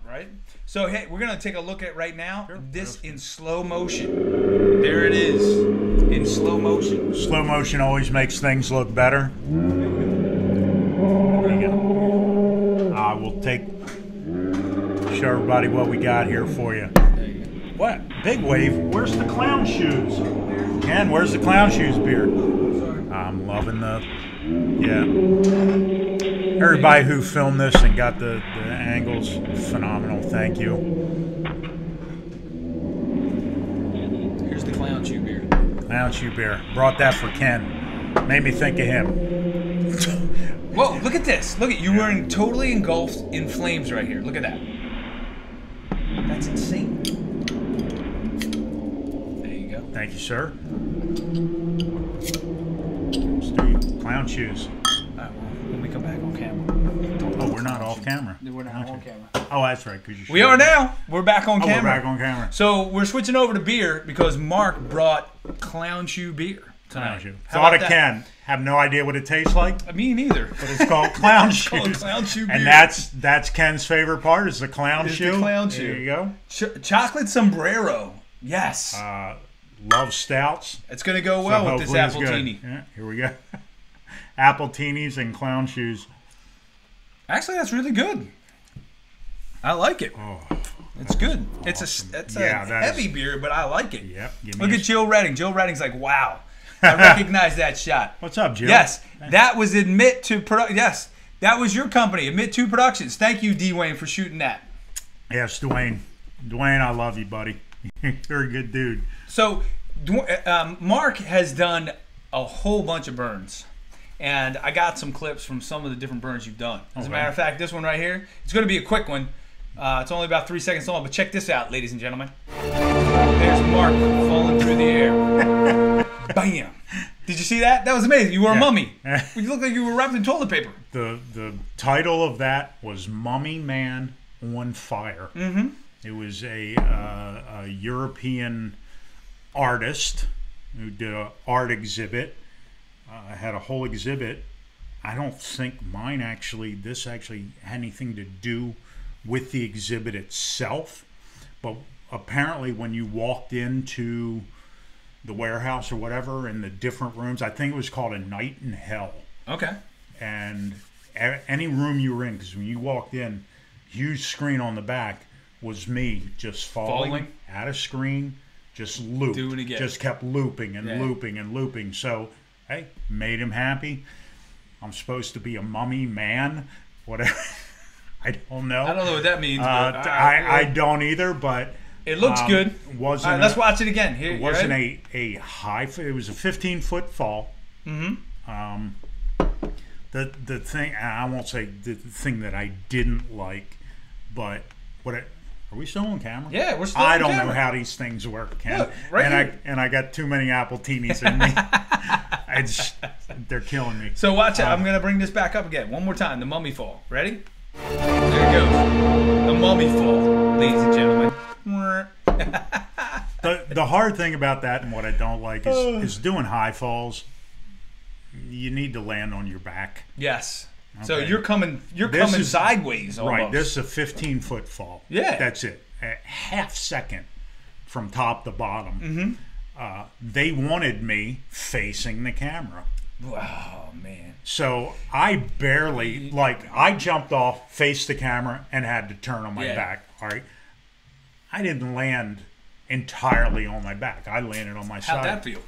Speaker 1: Right? So, hey, we're going to take a look at right now this in slow motion. There it is in slow motion.
Speaker 2: Slow motion always makes things look better. There you go. We'll show everybody what we got here for you. What? Big Wave? Where's the clown shoes? Ken, where's the clown shoes beer? I'm loving everybody who filmed this and got the angles, phenomenal. Thank you.
Speaker 1: Here's the clown shoe beer.
Speaker 2: Clown shoe beer. Brought that for Ken. Made me think of him.
Speaker 1: Whoa, look at this. Look at you wearing totally engulfed in flames right here. Look at that. That's insane. There you go.
Speaker 2: Thank you, sir. Clown shoes.
Speaker 1: When we come back on camera.
Speaker 2: Oh, we're not off camera.
Speaker 1: We're not on camera.
Speaker 2: Oh, that's right.
Speaker 1: We are now. We're back on camera.
Speaker 2: We're back on camera.
Speaker 1: So we're switching over to beer because Mark brought clown shoe beer tonight.
Speaker 2: Clown shoe. Thought it can. Have no idea what it tastes like.
Speaker 1: Me neither.
Speaker 2: But it's called clown shoe.
Speaker 1: It's called clown shoe beer.
Speaker 2: And that's Ken's favorite part is the clown shoe.
Speaker 1: The clown shoe.
Speaker 2: There you go.
Speaker 1: Chocolate sombrero. Yes.
Speaker 2: Love stouts.
Speaker 1: It's going to go well with this Appletini.
Speaker 2: Yeah, here we go. Appletinis and clown shoes.
Speaker 1: Actually, that's really good. I like it.
Speaker 2: Oh,
Speaker 1: it's good. Awesome. It's a heavy beer, but I like it.
Speaker 2: Yep.
Speaker 1: Look at Jill Redding. Jill Redding's like, wow. I recognize that shot.
Speaker 2: What's up, Jill?
Speaker 1: Yes, that was Admit to Production. Yes, that was your company, Admit to Productions. Thank you, Dwayne, for shooting that.
Speaker 2: Yes, Dwayne. Dwayne, I love you, buddy. You're a good dude.
Speaker 1: So, Mark has done a whole bunch of burns. And I got some clips from some of the different burns you've done. As a matter of fact, this one right here, it's going to be a quick one. It's only about 3 seconds long, but check this out, ladies and gentlemen. There's Mark falling through the air. Bam. Did you see that? That was amazing. You were a mummy. You looked like you were wrapped in toilet paper.
Speaker 2: The title of that was Mummy Man on Fire.
Speaker 1: Mm-hmm.
Speaker 2: It was a European artist who did an art exhibit. I had a whole exhibit I don't think this actually had anything to do with the exhibit itself. But apparently when you walked into the warehouse or whatever in the different rooms, I think it was called A Night in Hell.
Speaker 1: Okay.
Speaker 2: And any room you were in, because when you walked in, huge screen on the back was me just falling out of screen, just looped.
Speaker 1: Do it again.
Speaker 2: Just kept looping and looping and looping. So, hey, made him happy. I'm supposed to be a mummy man, whatever. I don't know.
Speaker 1: I don't know what that means. But
Speaker 2: I don't either, but
Speaker 1: it looks good.
Speaker 2: Wasn't
Speaker 1: all right, let's watch it again. Here,
Speaker 2: it wasn't a high. It was a 15-foot fall.
Speaker 1: Mm-hmm.
Speaker 2: The thing, I won't say the thing that I didn't like, but are we still on camera?
Speaker 1: Yeah, we're still on camera.
Speaker 2: I don't know how these things work, Ken.
Speaker 1: Look, right
Speaker 2: and I got too many Appletinis in me. They're killing me.
Speaker 1: So watch it. I'm going to bring this back up again. One more time. The mummy fall. Ready? There it goes. The mummy fall, ladies and gentlemen.
Speaker 2: The hard thing about that and what I don't like is doing high falls. You need to land on your back.
Speaker 1: Yes.
Speaker 2: Okay.
Speaker 1: So you're coming sideways almost.
Speaker 2: Right. This is a 15-foot fall.
Speaker 1: Yeah.
Speaker 2: That's it. A half second from top to bottom.
Speaker 1: Mm-hmm.
Speaker 2: They wanted me facing the camera.
Speaker 1: Oh, man.
Speaker 2: So I barely, I jumped off, faced the camera, and had to turn on my back. All right. I didn't land entirely on my back. I landed on my side.
Speaker 1: How'd that feel?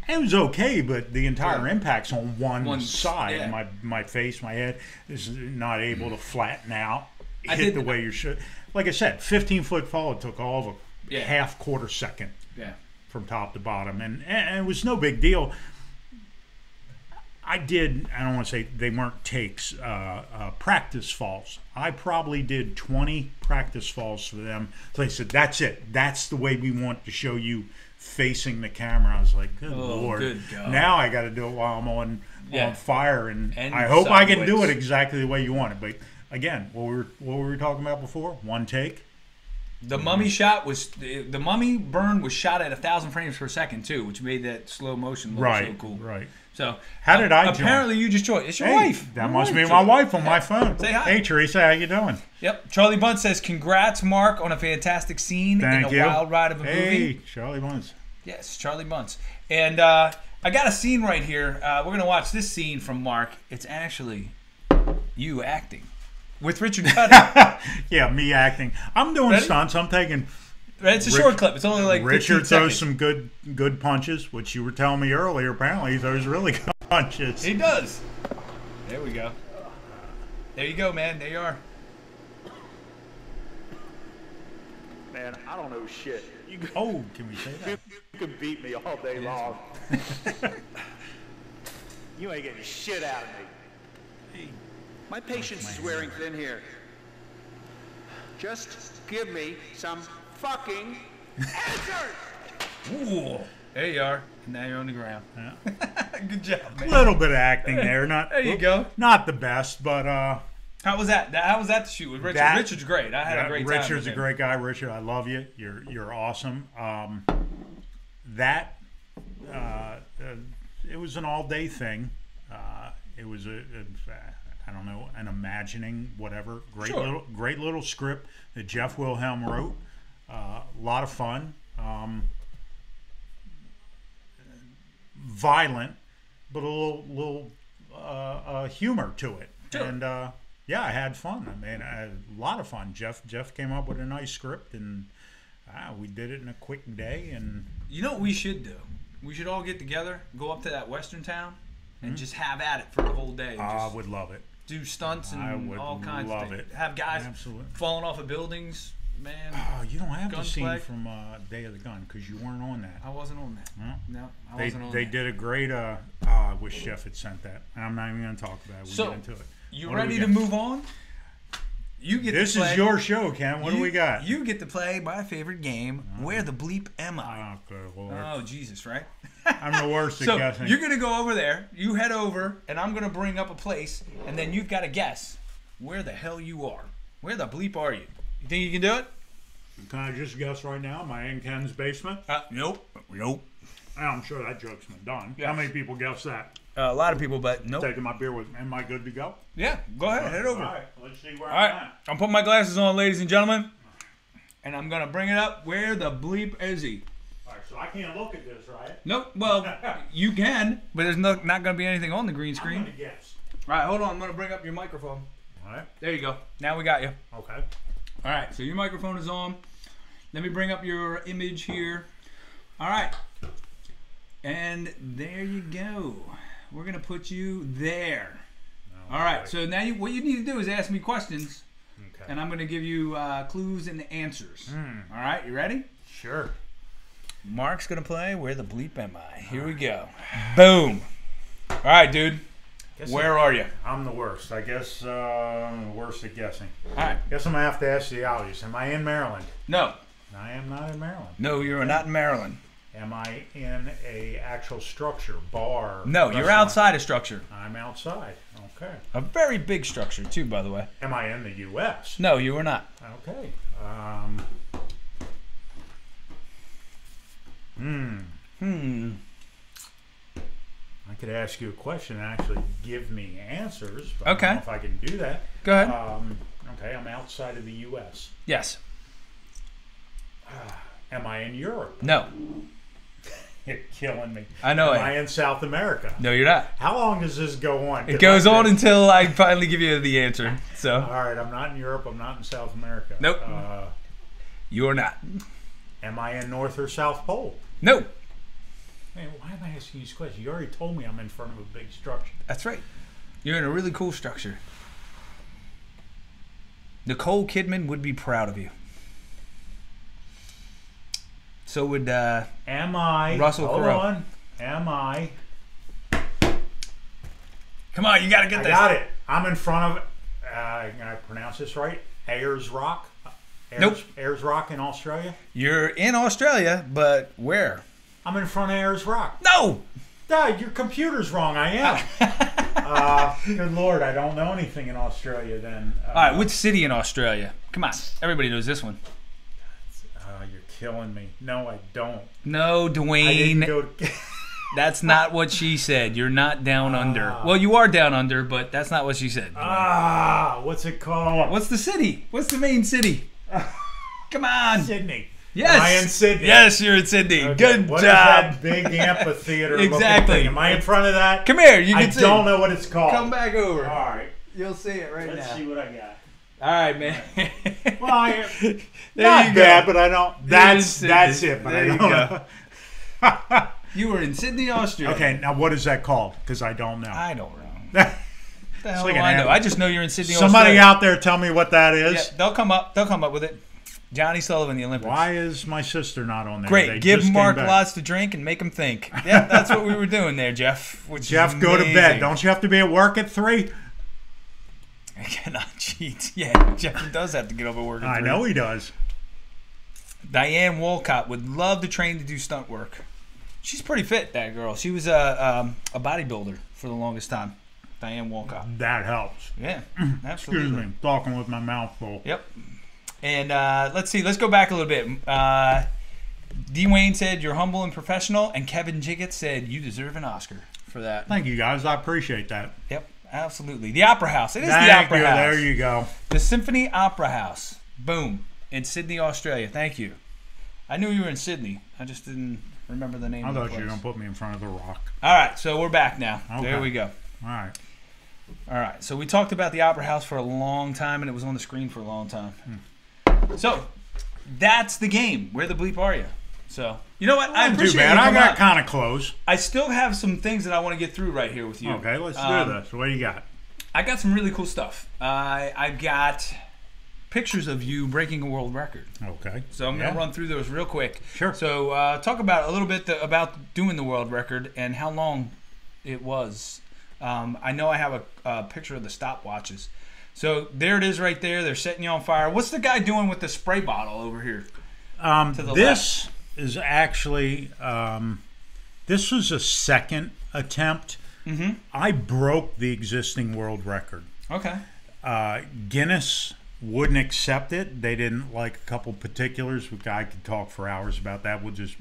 Speaker 2: It was okay, but the entire impact's on one side.
Speaker 1: Yeah.
Speaker 2: My face, my head is not able to flatten out, hit the way you should. Like I said, 15-foot fall, it took all of a half-quarter second from top to bottom. And it was no big deal. I don't want to say they weren't takes, practice falls. I probably did 20 practice falls for them. So they said, that's it. That's the way we want to show you facing the camera. I was like, good Lord.
Speaker 1: Good God.
Speaker 2: Now I got to do it while I'm on fire. And I hope
Speaker 1: sideways.
Speaker 2: I can do it exactly the way you want it. But again, what were we talking about before? One take?
Speaker 1: The mummy shot was the mummy burn was shot at 1,000 frames per second too, which made that slow motion look so cool.
Speaker 2: Right.
Speaker 1: So
Speaker 2: how did I
Speaker 1: apparently
Speaker 2: join?
Speaker 1: You just joined. It's your wife.
Speaker 2: That must be my wife on my phone.
Speaker 1: Say hi.
Speaker 2: Hey Teresa, how you doing?
Speaker 1: Yep. Charlie Bunt says, "Congrats, Mark, on a fantastic scene in a wild ride of a movie."
Speaker 2: Hey, Charlie Bunts.
Speaker 1: Yes, Charlie Bunts. And I got a scene right here. We're gonna watch this scene from Mark. It's actually you acting with Richard Cuddy.
Speaker 2: Yeah, me acting. I'm doing stunts. I'm taking.
Speaker 1: It's a short clip. It's only like 15
Speaker 2: Richard
Speaker 1: seconds.
Speaker 2: throws some good punches, which you were telling me earlier. Apparently, he throws really good punches.
Speaker 1: He does. There we go. There you go, man. There you are.
Speaker 3: Man, I don't know shit.
Speaker 2: Can we say that?
Speaker 3: You can beat me all day long. You ain't getting shit out of me.
Speaker 2: Hey,
Speaker 3: My patience is wearing thin here. Just give me some fucking answers!
Speaker 1: Ooh. There you are. And now you're on the ground.
Speaker 2: Yeah.
Speaker 1: Good job, man.
Speaker 2: A little bit of acting there. Not
Speaker 1: there you go.
Speaker 2: Not the best, but
Speaker 1: how was that? How was that to shoot with Richard? Richard's great. I had a great time.
Speaker 2: Richard's a great guy. Richard, I love you. You're awesome. It was an all-day thing. It was I don't know, an imagining, whatever. Great little script that Jeff Wilhelm wrote. A lot of fun. Violent, but a little humor to it.
Speaker 1: Sure.
Speaker 2: And yeah, I had fun. I mean, I had a lot of fun. Jeff came up with a nice script, and we did it in a quick day. And
Speaker 1: you know what we should do? We should all get together, go up to that western town, and just have at it for the whole day.
Speaker 2: I would love it.
Speaker 1: Do stunts and all kinds of things. Have guys falling off of buildings, man.
Speaker 2: Oh, you don't have the scene
Speaker 1: gunplay.
Speaker 2: from Day of the Gun because you weren't on that.
Speaker 1: I wasn't on that. No, I wasn't on that.
Speaker 2: They did a great. I wish Jeff had sent that. I'm not even going to talk about it. We'll get into it.
Speaker 1: You ready to move on? You get.
Speaker 2: This is your show, Ken. What do we got?
Speaker 1: You get to play my favorite game. Where the bleep am I?
Speaker 2: Oh, good Lord.
Speaker 1: Oh, Jesus, right?
Speaker 2: I'm the worst at guessing.
Speaker 1: You're going to go over there. You head over, and I'm going to bring up a place, and then you've got to guess where the hell you are. Where the bleep are you? You think you can do it?
Speaker 2: Can I just guess right now? Am I in Ken's basement?
Speaker 1: Nope.
Speaker 2: I'm sure that joke's been done.
Speaker 1: Yeah.
Speaker 2: How many people guess that?
Speaker 1: a lot of people, but nope.
Speaker 2: Taking my beer with me. Am I good to go?
Speaker 1: Yeah, go ahead. Head over.
Speaker 2: All right. Let's see where
Speaker 1: All
Speaker 2: I'm
Speaker 1: right.
Speaker 2: at.
Speaker 1: I'm putting my glasses on, ladies and gentlemen. And I'm going to bring it up. Where the bleep is he?
Speaker 2: All right. So I can't look at this, right?
Speaker 1: Nope. Well, you can, but there's not going to be anything on the green
Speaker 2: I'm
Speaker 1: screen.
Speaker 2: going to guess.
Speaker 1: All right, hold on. I'm going to bring up your microphone.
Speaker 2: All right.
Speaker 1: There you go. Now we got you.
Speaker 2: Okay.
Speaker 1: All right, so your microphone is on. Let me bring up your image here. All right. And there you go. We're going to put you there. All right, so now what you need to do is ask me questions.
Speaker 2: Okay.
Speaker 1: And I'm going to give you clues and answers. All right, you ready?
Speaker 2: Sure.
Speaker 1: Mark's going to play Where the Bleep Am I? Here we go. Boom. All right, dude. Where are you?
Speaker 2: I'm the worst. I guess worst at guessing.
Speaker 1: All right.
Speaker 2: Guess I'm going to have to ask the obvious. Am I in Maryland?
Speaker 1: No.
Speaker 2: I am not in Maryland.
Speaker 1: No, you're not in Maryland.
Speaker 2: Am I in a actual structure, bar?
Speaker 1: No, you're
Speaker 2: restaurant?
Speaker 1: outside a structure.
Speaker 2: I'm outside. Okay.
Speaker 1: A very big structure, too, by the way.
Speaker 2: Am I in the U.S.?
Speaker 1: No, you are not.
Speaker 2: Okay. I could ask you a question and actually give me answers. But
Speaker 1: Okay.
Speaker 2: I don't know if I can do that.
Speaker 1: Go ahead.
Speaker 2: Okay, I'm outside of the U.S.
Speaker 1: Yes.
Speaker 2: Am I in Europe?
Speaker 1: No.
Speaker 2: You're killing me.
Speaker 1: I know
Speaker 2: Am
Speaker 1: it.
Speaker 2: I in South America?
Speaker 1: No, you're not.
Speaker 2: How long does this go on?
Speaker 1: It goes on until I finally give you the answer. So.
Speaker 2: All right, I'm not in Europe. I'm not in South America.
Speaker 1: Nope. You're not.
Speaker 2: Am I in North or South Pole?
Speaker 1: No.
Speaker 2: Man, why am I asking you this question? You already told me I'm in front of a big structure.
Speaker 1: That's right. You're in a really cool structure. Nicole Kidman would be proud of you. So would
Speaker 2: Am I?
Speaker 1: Russell
Speaker 2: hold
Speaker 1: Crowe.
Speaker 2: on. Am I?
Speaker 1: Come on, you gotta get
Speaker 2: I
Speaker 1: this.
Speaker 2: got it. I'm in front of. Can I pronounce this right? Ayers Rock.
Speaker 1: Nope.
Speaker 2: Ayers Rock in Australia.
Speaker 1: You're in Australia, but where?
Speaker 2: I'm in front of Ayers Rock.
Speaker 1: No.
Speaker 2: Dad, your computer's wrong. I am. Good Lord, I don't know anything in Australia. Then.
Speaker 1: All right, which city in Australia? Come on, everybody knows this one.
Speaker 2: You're killing me. No, I don't.
Speaker 1: No,
Speaker 2: I didn't
Speaker 1: Dwayne.
Speaker 2: go to...
Speaker 1: That's not what she said. You're not down under. Well, you are down under, but that's not what she said.
Speaker 2: What's it called?
Speaker 1: What's the city? What's the main city? Come on.
Speaker 2: Sydney.
Speaker 1: Yes.
Speaker 2: Am I in Sydney?
Speaker 1: Yes, you're in Sydney.
Speaker 2: Okay,
Speaker 1: Good
Speaker 2: what
Speaker 1: job.
Speaker 2: is that big amphitheater?
Speaker 1: Exactly.
Speaker 2: Thing? Am I in front of that?
Speaker 1: Come here. You can
Speaker 2: I
Speaker 1: see.
Speaker 2: don't know what it's called.
Speaker 1: Come back over.
Speaker 2: All right.
Speaker 1: You'll see it right
Speaker 2: Let's
Speaker 1: now.
Speaker 2: see what I got.
Speaker 1: All right, man.
Speaker 2: Well,
Speaker 1: there
Speaker 2: not
Speaker 1: you
Speaker 2: bad,
Speaker 1: go.
Speaker 2: but I don't.
Speaker 1: That's
Speaker 2: it. But
Speaker 1: there
Speaker 2: I
Speaker 1: you
Speaker 2: don't know.
Speaker 1: You were in Sydney, Australia.
Speaker 2: Okay, now what is that called? Because I don't know.
Speaker 1: I don't know. What the hell
Speaker 2: like
Speaker 1: do
Speaker 2: an
Speaker 1: I know?
Speaker 2: ad-
Speaker 1: I just know you're in Sydney,
Speaker 2: Somebody
Speaker 1: Australia.
Speaker 2: out there tell me what that is.
Speaker 1: Yeah, they'll come up. They'll come up with it. Johnny Sullivan, the Olympics.
Speaker 2: Why is my sister not on there?
Speaker 1: Great.
Speaker 2: They
Speaker 1: Give
Speaker 2: just came
Speaker 1: Mark
Speaker 2: back.
Speaker 1: lots to drink and make him think. Yeah, that's what we were doing there, Jeff. Which
Speaker 2: Jeff,
Speaker 1: is
Speaker 2: go to bed.
Speaker 1: amazing.
Speaker 2: Don't you have to be at work at 3?
Speaker 1: I cannot cheat. Yeah, Jeff does have to get over work. At
Speaker 2: I
Speaker 1: 3.
Speaker 2: know he does.
Speaker 1: Diane Walcott would love to train to do stunt work. She's pretty fit, that girl. She was a bodybuilder for the longest time. Diane Walcott.
Speaker 2: That helps.
Speaker 1: Yeah,
Speaker 2: Excuse
Speaker 1: absolutely.
Speaker 2: me. Talking with my mouth full.
Speaker 1: Yep. And let's see. Let's go back a little bit. D. Wayne said you're humble and professional, and Kevin Jiggett said you deserve an Oscar for that.
Speaker 2: Thank you, guys. I appreciate that.
Speaker 1: Yep, absolutely. The Opera House. It is
Speaker 2: Thank
Speaker 1: the Opera
Speaker 2: you.
Speaker 1: House.
Speaker 2: There you go.
Speaker 1: The Symphony Opera House. Boom. In Sydney, Australia. Thank you. I knew you were in Sydney. I just didn't remember the name
Speaker 2: I
Speaker 1: of the
Speaker 2: thought
Speaker 1: place.
Speaker 2: you were going to put me in front of the rock.
Speaker 1: All right, so we're back now.
Speaker 2: Okay.
Speaker 1: There we go.
Speaker 2: All right.
Speaker 1: All right, so we talked about the Opera House for a long time, and it was on the screen for a long time. So that's the game. Where the bleep are you? So you know what? I
Speaker 2: Not too
Speaker 1: appreciate
Speaker 2: bad.
Speaker 1: you
Speaker 2: I
Speaker 1: coming
Speaker 2: got
Speaker 1: on.
Speaker 2: kind of close.
Speaker 1: I still have some things that I want to get through right here with you.
Speaker 2: Okay, let's do this. What do you got?
Speaker 1: I got some really cool stuff. I got pictures of you breaking a world record.
Speaker 2: Okay.
Speaker 1: So I'm going to run through those real quick.
Speaker 2: Sure.
Speaker 1: So talk about a little bit about doing the world record and how long it was. I know I have a picture of the stopwatches. So there it is right there. They're setting you on fire. What's the guy doing with the spray bottle over here?
Speaker 2: This is actually, this was a second attempt.
Speaker 1: Mm-hmm.
Speaker 2: I broke the existing world record.
Speaker 1: Okay.
Speaker 2: Guinness wouldn't accept it. They didn't like a couple particulars. I could talk for hours about that. We'll just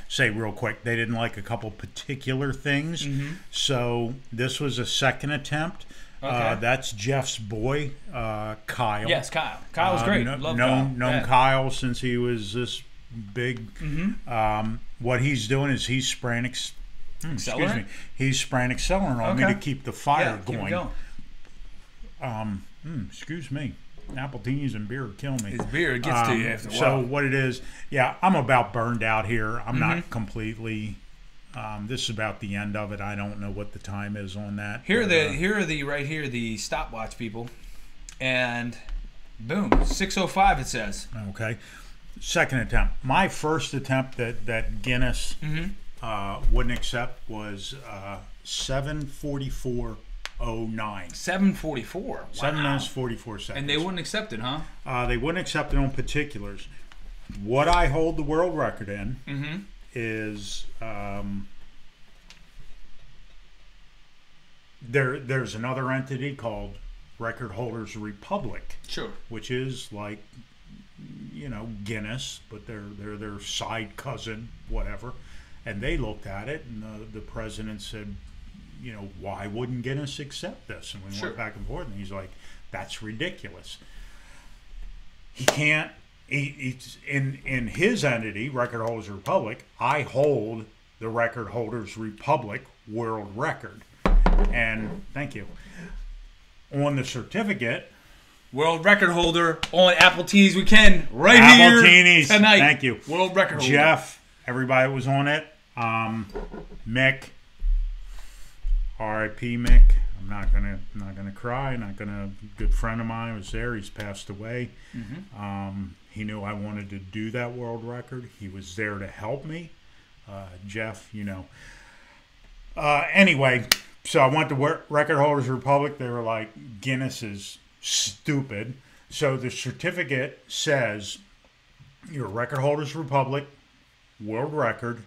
Speaker 2: say real quick. They didn't like a couple particular things. So this was a second attempt. Okay. That's Jeff's boy, Kyle.
Speaker 1: Yes, Kyle. Kyle's great.
Speaker 2: Known Kyle since he was this big. What he's doing is he's spraying accelerant. He's spraying accelerant on me to keep the fire going. Excuse me. Appletinis and beer kill me.
Speaker 1: His beer gets to you after a while.
Speaker 2: So what it is, I'm about burned out here. I'm not completely. This is about the end of it. I don't know what the time is on that.
Speaker 1: Here are the stopwatch people, and boom, 6:05 it says.
Speaker 2: Okay, second attempt. My first attempt that Guinness wouldn't accept was 7:44.
Speaker 1: 7:44. Wow.
Speaker 2: 7 minutes 44 seconds.
Speaker 1: And they wouldn't accept it, huh?
Speaker 2: They wouldn't accept it on particulars. What I hold the world record in is there's another entity called Record Holders Republic.
Speaker 1: Sure.
Speaker 2: Which is like Guinness, but they're their side cousin, whatever. And they looked at it, and the president said, why wouldn't Guinness accept this? And we went back and forth, and he's like, that's ridiculous. He can't. He's in his entity, Record Holders Republic. I hold the Record Holders Republic world record, and thank you. On the certificate,
Speaker 1: world record holder on Appletinis Weekend here tonight.
Speaker 2: Thank you,
Speaker 1: world record holder.
Speaker 2: Jeff, everybody was on it. Mick. R.I.P. Mick. I'm not gonna cry. Good friend of mine was there. He's passed away. He knew I wanted to do that world record. He was there to help me. Jeff, Anyway, so I went to Record Holders Republic. They were like, Guinness is stupid. So the certificate says, you're Record Holders Republic, world record.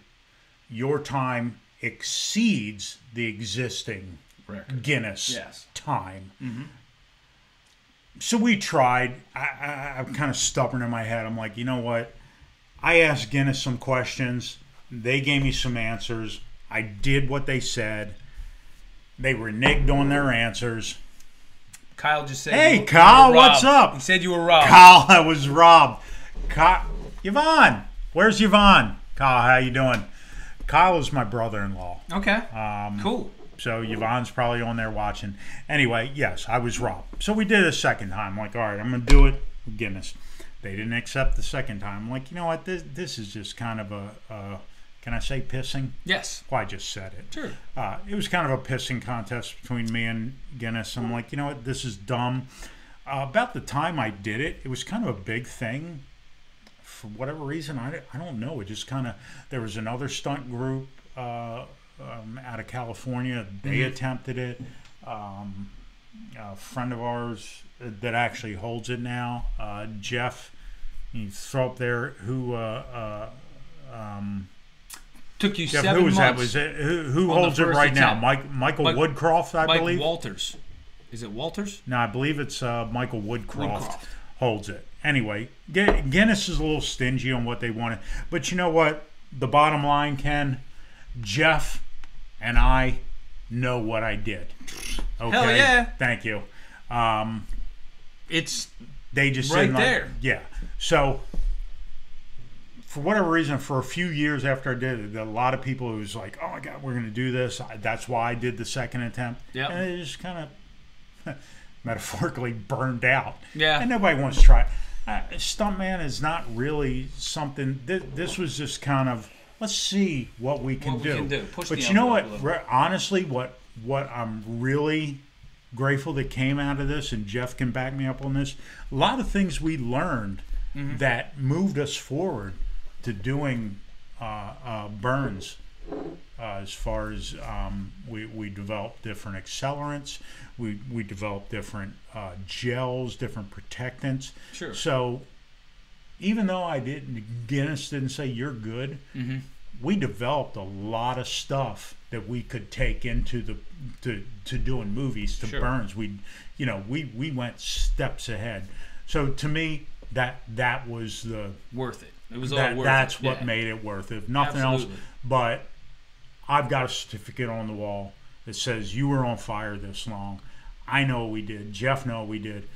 Speaker 2: Your time exceeds the existing record. Guinness time. So we tried. I'm kind of stubborn in my head. I'm like, you know what? I asked Guinness some questions. They gave me some answers. I did what they said. They reneged on their answers.
Speaker 1: Kyle just said,
Speaker 2: hey, Kyle, what's up?
Speaker 1: He said you were robbed.
Speaker 2: Kyle, I was robbed. Yvonne. Where's Yvonne? Kyle, how you doing? Kyle is my brother-in-law.
Speaker 1: Okay. Cool.
Speaker 2: So Yvonne's probably on there watching. Anyway, yes, I was robbed. So we did it a second time. I'm like, all right, I'm going to do it with Guinness. They didn't accept the second time. I'm like, you know what? This is just kind of a can I say pissing?
Speaker 1: Yes.
Speaker 2: Well, I just said it.
Speaker 1: Sure.
Speaker 2: It was kind of a pissing contest between me and Guinness. I'm like, you know what? This is dumb. About the time I did it, it was kind of a big thing. For whatever reason, I don't know. It just kind of, there was another stunt group out of California. They attempted it. A friend of ours that actually holds it now, Jeff, you throw up there, who
Speaker 1: took you
Speaker 2: Jeff,
Speaker 1: 7
Speaker 2: who was
Speaker 1: months.
Speaker 2: That? Who holds it right now? Michael Woodcroft, I believe.
Speaker 1: Walters. Is it Walters?
Speaker 2: No, I believe it's Michael Woodcroft holds it. Anyway, Guinness is a little stingy on what they wanted. But you know what? The bottom line, Ken, Jeff and I know what I did. Okay?
Speaker 1: Hell yeah.
Speaker 2: Thank you. They just
Speaker 1: right there.
Speaker 2: Yeah. So, for whatever reason, for a few years after I did it, a lot of people, it was like, oh my God, we're going to do this. That's why I did the second attempt.
Speaker 1: Yep.
Speaker 2: And it just kind of metaphorically burned out.
Speaker 1: Yeah.
Speaker 2: And nobody wants to try it. Stuntman is not really something. This was just kind of, let's see what we can do. But you know what? Honestly, what I'm really grateful that came out of this, and Jeff can back me up on this, a lot of things we learned that moved us forward to doing burns. As far as we developed different accelerants, we developed different gels, different protectants.
Speaker 1: Sure.
Speaker 2: So even though Guinness didn't say you're good, we developed a lot of stuff that we could take into to doing movies, to burns. We went steps ahead. So to me, that was the
Speaker 1: Worth it. It was all worth it.
Speaker 2: That's what made it worth it. Nothing else. But I've got a certificate on the wall that says you were on fire this long. I know what we did. Jeff know what we did.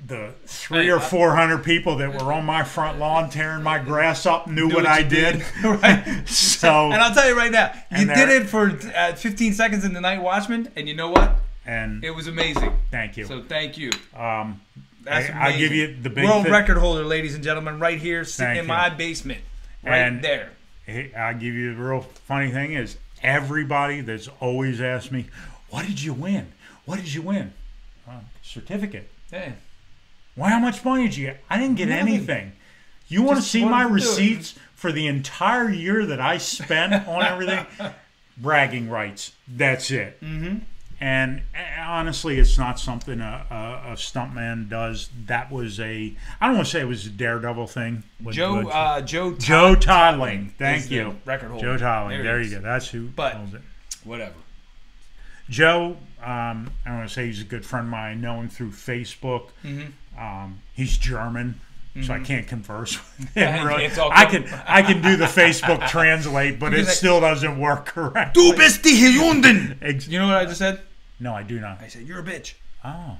Speaker 2: The 300 or 400 people that were on my front lawn tearing my grass up knew what I did.
Speaker 1: Right.
Speaker 2: So,
Speaker 1: and I'll tell you right now, you did it for 15 seconds in the Night Watchman, and you know what?
Speaker 2: And
Speaker 1: it was amazing.
Speaker 2: Thank you.
Speaker 1: So thank you.
Speaker 2: That's I give you the big
Speaker 1: world record holder, ladies and gentlemen, right here, sitting in my basement, right there.
Speaker 2: I give you the real funny thing is everybody that's always asked me, "What did you win? What did you win?" Certificate.
Speaker 1: Yeah.
Speaker 2: Well, how much money did you get? I didn't get anything. You want to see my receipts for the entire year that I spent on everything? Bragging rights. That's it.
Speaker 1: Mm-hmm.
Speaker 2: And honestly, it's not something a stuntman does. That was I don't want to say it was a daredevil thing.
Speaker 1: Joe
Speaker 2: Toddling. Thank you.
Speaker 1: Record holder.
Speaker 2: Joe Toddling. There you go. That's who owns it.
Speaker 1: Whatever.
Speaker 2: Joe, I don't want to say he's a good friend of mine. I know him through Facebook.
Speaker 1: Mm-hmm.
Speaker 2: He's German, so I can't converse with him.
Speaker 1: Yeah,
Speaker 2: really. I can do the Facebook translate, but it still doesn't work correctly.
Speaker 1: Du bist die Hunden. You know what I just said?
Speaker 2: No, I do not.
Speaker 1: I said you're a bitch.
Speaker 2: Oh.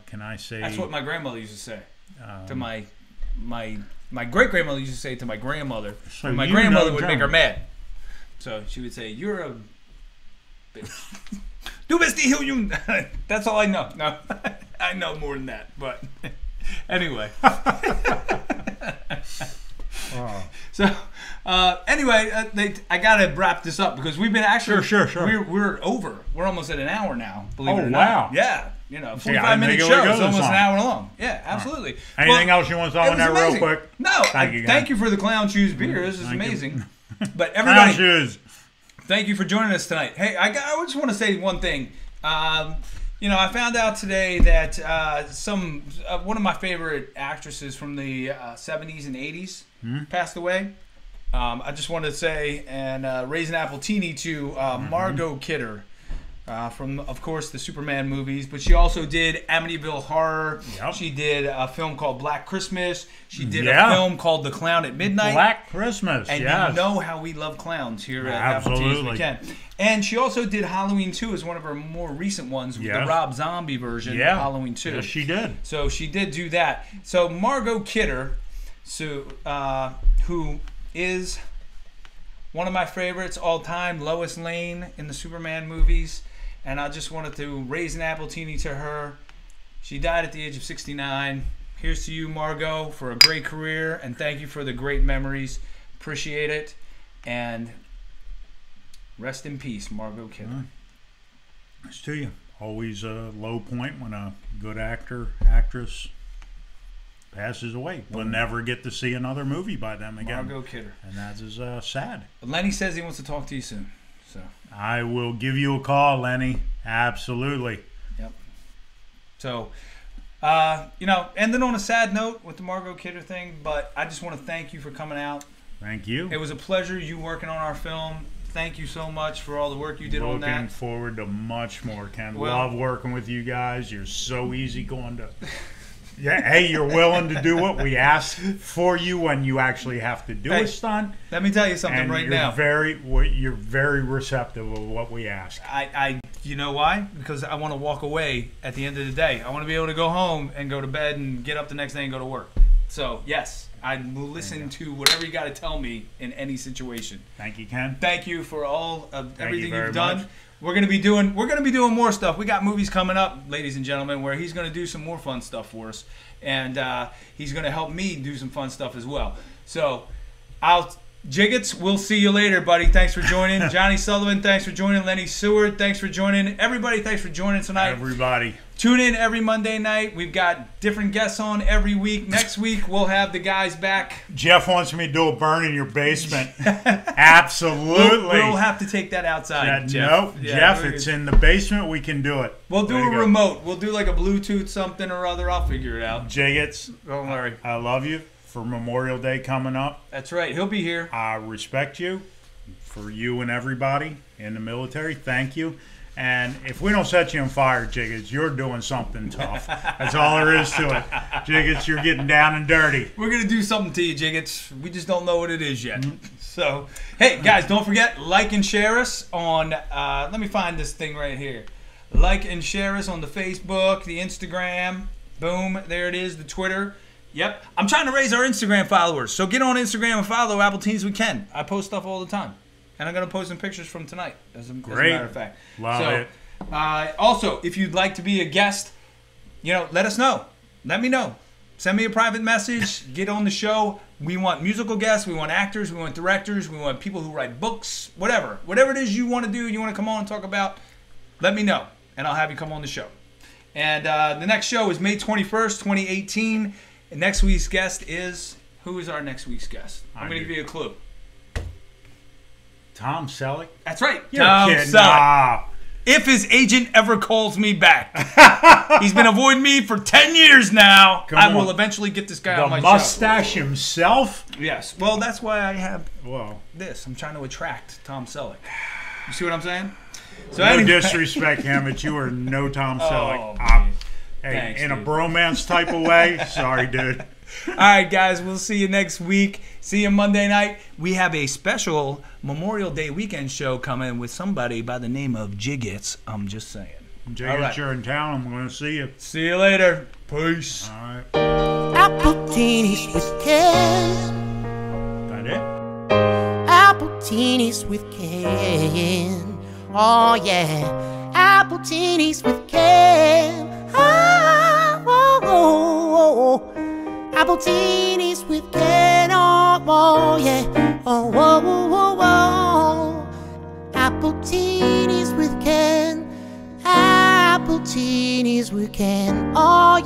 Speaker 2: Can I say?
Speaker 1: That's what my grandmother used to say to my great grandmother used to say to my grandmother. So my grandmother would make her mad. So she would say, "You're a bitch." Du bist die Hunden. That's all I know. No, I know more than that. But anyway. So anyway, I gotta wrap this up because we've been actually
Speaker 2: sure.
Speaker 1: We're over. We're almost at an hour now. Believe it or not.
Speaker 2: Wow.
Speaker 1: Yeah. 45-minute show is almost an hour long. Yeah, absolutely.
Speaker 2: Anything else you want to throw in there real quick?
Speaker 1: No. Thank you for the Clown Shoes beer. This is amazing. But everybody, Clown Shoes. Thank you for joining us tonight. Hey, I just want to say one thing. I found out today that one of my favorite actresses from the 70s and 80s passed away. I just wanted to say and raise an Appletinis to Margot Kidder from, of course, the Superman movies. But she also did Amityville Horror. Yep. She did a film called Black Christmas. She did a film called The Clown at Midnight.
Speaker 2: Black Christmas,
Speaker 1: and you know how we love clowns here at Appletinis We Can. And she also did Halloween 2 as one of her more recent ones, the Rob Zombie version of Halloween 2.
Speaker 2: Yes, she did.
Speaker 1: So she did do that. So Margot Kidder, who is one of my favorites all time, Lois Lane in the Superman movies. And I just wanted to raise an Appletini to her. She died at the age of 69. Here's to you, Margot, for a great career. And thank you for the great memories. Appreciate it. And rest in peace, Margot Kidder.
Speaker 2: It's to you. Always a low point when a good actress passes away. We'll never get to see another movie by them again.
Speaker 1: Margot Kidder.
Speaker 2: And that is sad.
Speaker 1: Lenny says he wants to talk to you soon. So
Speaker 2: I will give you a call, Lenny. Absolutely.
Speaker 1: Yep. So, ending on a sad note with the Margot Kidder thing, but I just want to thank you for coming out.
Speaker 2: Thank you.
Speaker 1: It was a pleasure you working on our film. Thank you so much for all the work you did on that.
Speaker 2: Looking forward to much more, Ken. Love working with you guys. You're so easy going to... hey, you're willing to do what we ask for you when you actually have to do a stunt.
Speaker 1: Let me tell you something now.
Speaker 2: You're very receptive of what we ask.
Speaker 1: You know why? Because I want to walk away at the end of the day. I want to be able to go home and go to bed and get up the next day and go to work. So, yes, I will listen to whatever you got to tell me in any situation.
Speaker 2: Thank you, Ken.
Speaker 1: Thank you for all of everything you've done. Much. We're gonna be doing more stuff. We got movies coming up, ladies and gentlemen, where he's gonna do some more fun stuff for us, and he's gonna help me do some fun stuff as well. So, Jiggets, we'll see you later, buddy. Thanks for joining. Johnny Sullivan, thanks for joining. Lenny Seward, thanks for joining. Everybody, thanks for joining tonight.
Speaker 2: Everybody.
Speaker 1: Tune in every Monday night. We've got different guests on every week. Next week, we'll have the guys back.
Speaker 2: Jeff wants me to do a burn in your basement. Absolutely.
Speaker 1: We'll have to take that outside, Jeff.
Speaker 2: Nope. Jeff, it's in the basement. We can do it.
Speaker 1: We'll do a remote. We'll do like a Bluetooth something or other. I'll figure it out.
Speaker 2: Jiggets.
Speaker 1: Don't worry.
Speaker 2: I love you. For Memorial Day coming up.
Speaker 1: That's right. He'll be here.
Speaker 2: I respect you. For you and everybody in the military, thank you. And if we don't set you on fire, Jiggets, you're doing something tough. That's all there is to it. Jiggets, you're getting down and dirty.
Speaker 1: We're going to do something to you, Jiggets. We just don't know what it is yet. So, hey, guys, don't forget, like and share us on, let me find this thing right here. Like and share us on the Facebook, the Instagram. Boom, there it is, the Twitter. Yep. I'm trying to raise our Instagram followers. So get on Instagram and follow Appletinis with Ken. I post stuff all the time. And I'm going to post some pictures from tonight, as a matter of fact.
Speaker 2: Love it.
Speaker 1: Also, if you'd like to be a guest, let us know. Let me know. Send me a private message. Get on the show. We want musical guests. We want actors. We want directors. We want people who write books. Whatever. Whatever it is you want to do, you want to come on and talk about, let me know. And I'll have you come on the show. And the next show is May 21st, 2018. And next week's guest is... Who is our next week's guest? I'm going to give you a clue.
Speaker 2: Tom Selleck?
Speaker 1: That's right.
Speaker 2: You're
Speaker 1: Tom
Speaker 2: kidding.
Speaker 1: Selleck.
Speaker 2: Nah.
Speaker 1: If his agent ever calls me back. He's been avoiding me for 10 years now. I will eventually get this guy on my show.
Speaker 2: The mustache himself?
Speaker 1: Yes. Well, that's why I have this. I'm trying to attract Tom Selleck. You see what I'm saying? So
Speaker 2: no disrespect, Hammett. You are no Tom Selleck. Hey,
Speaker 1: thanks,
Speaker 2: in
Speaker 1: dude.
Speaker 2: a bromance type of way? Sorry, dude.
Speaker 1: All right, guys. We'll see you next week. See you Monday night. We have a special Memorial Day weekend show coming with somebody by the name of Jiggets. I'm just saying.
Speaker 2: Jiggets, you're in town. I'm going to see you.
Speaker 1: See you later. Peace.
Speaker 2: All right.
Speaker 4: Appletinis with Ken.
Speaker 2: That it?
Speaker 4: Appletinis with Ken. Oh, yeah. Appletinis with Ken. Oh. Appletinis with Ken. Oh, yeah. Oh, Appletinis with Ken. Appletinis with Ken. Oh,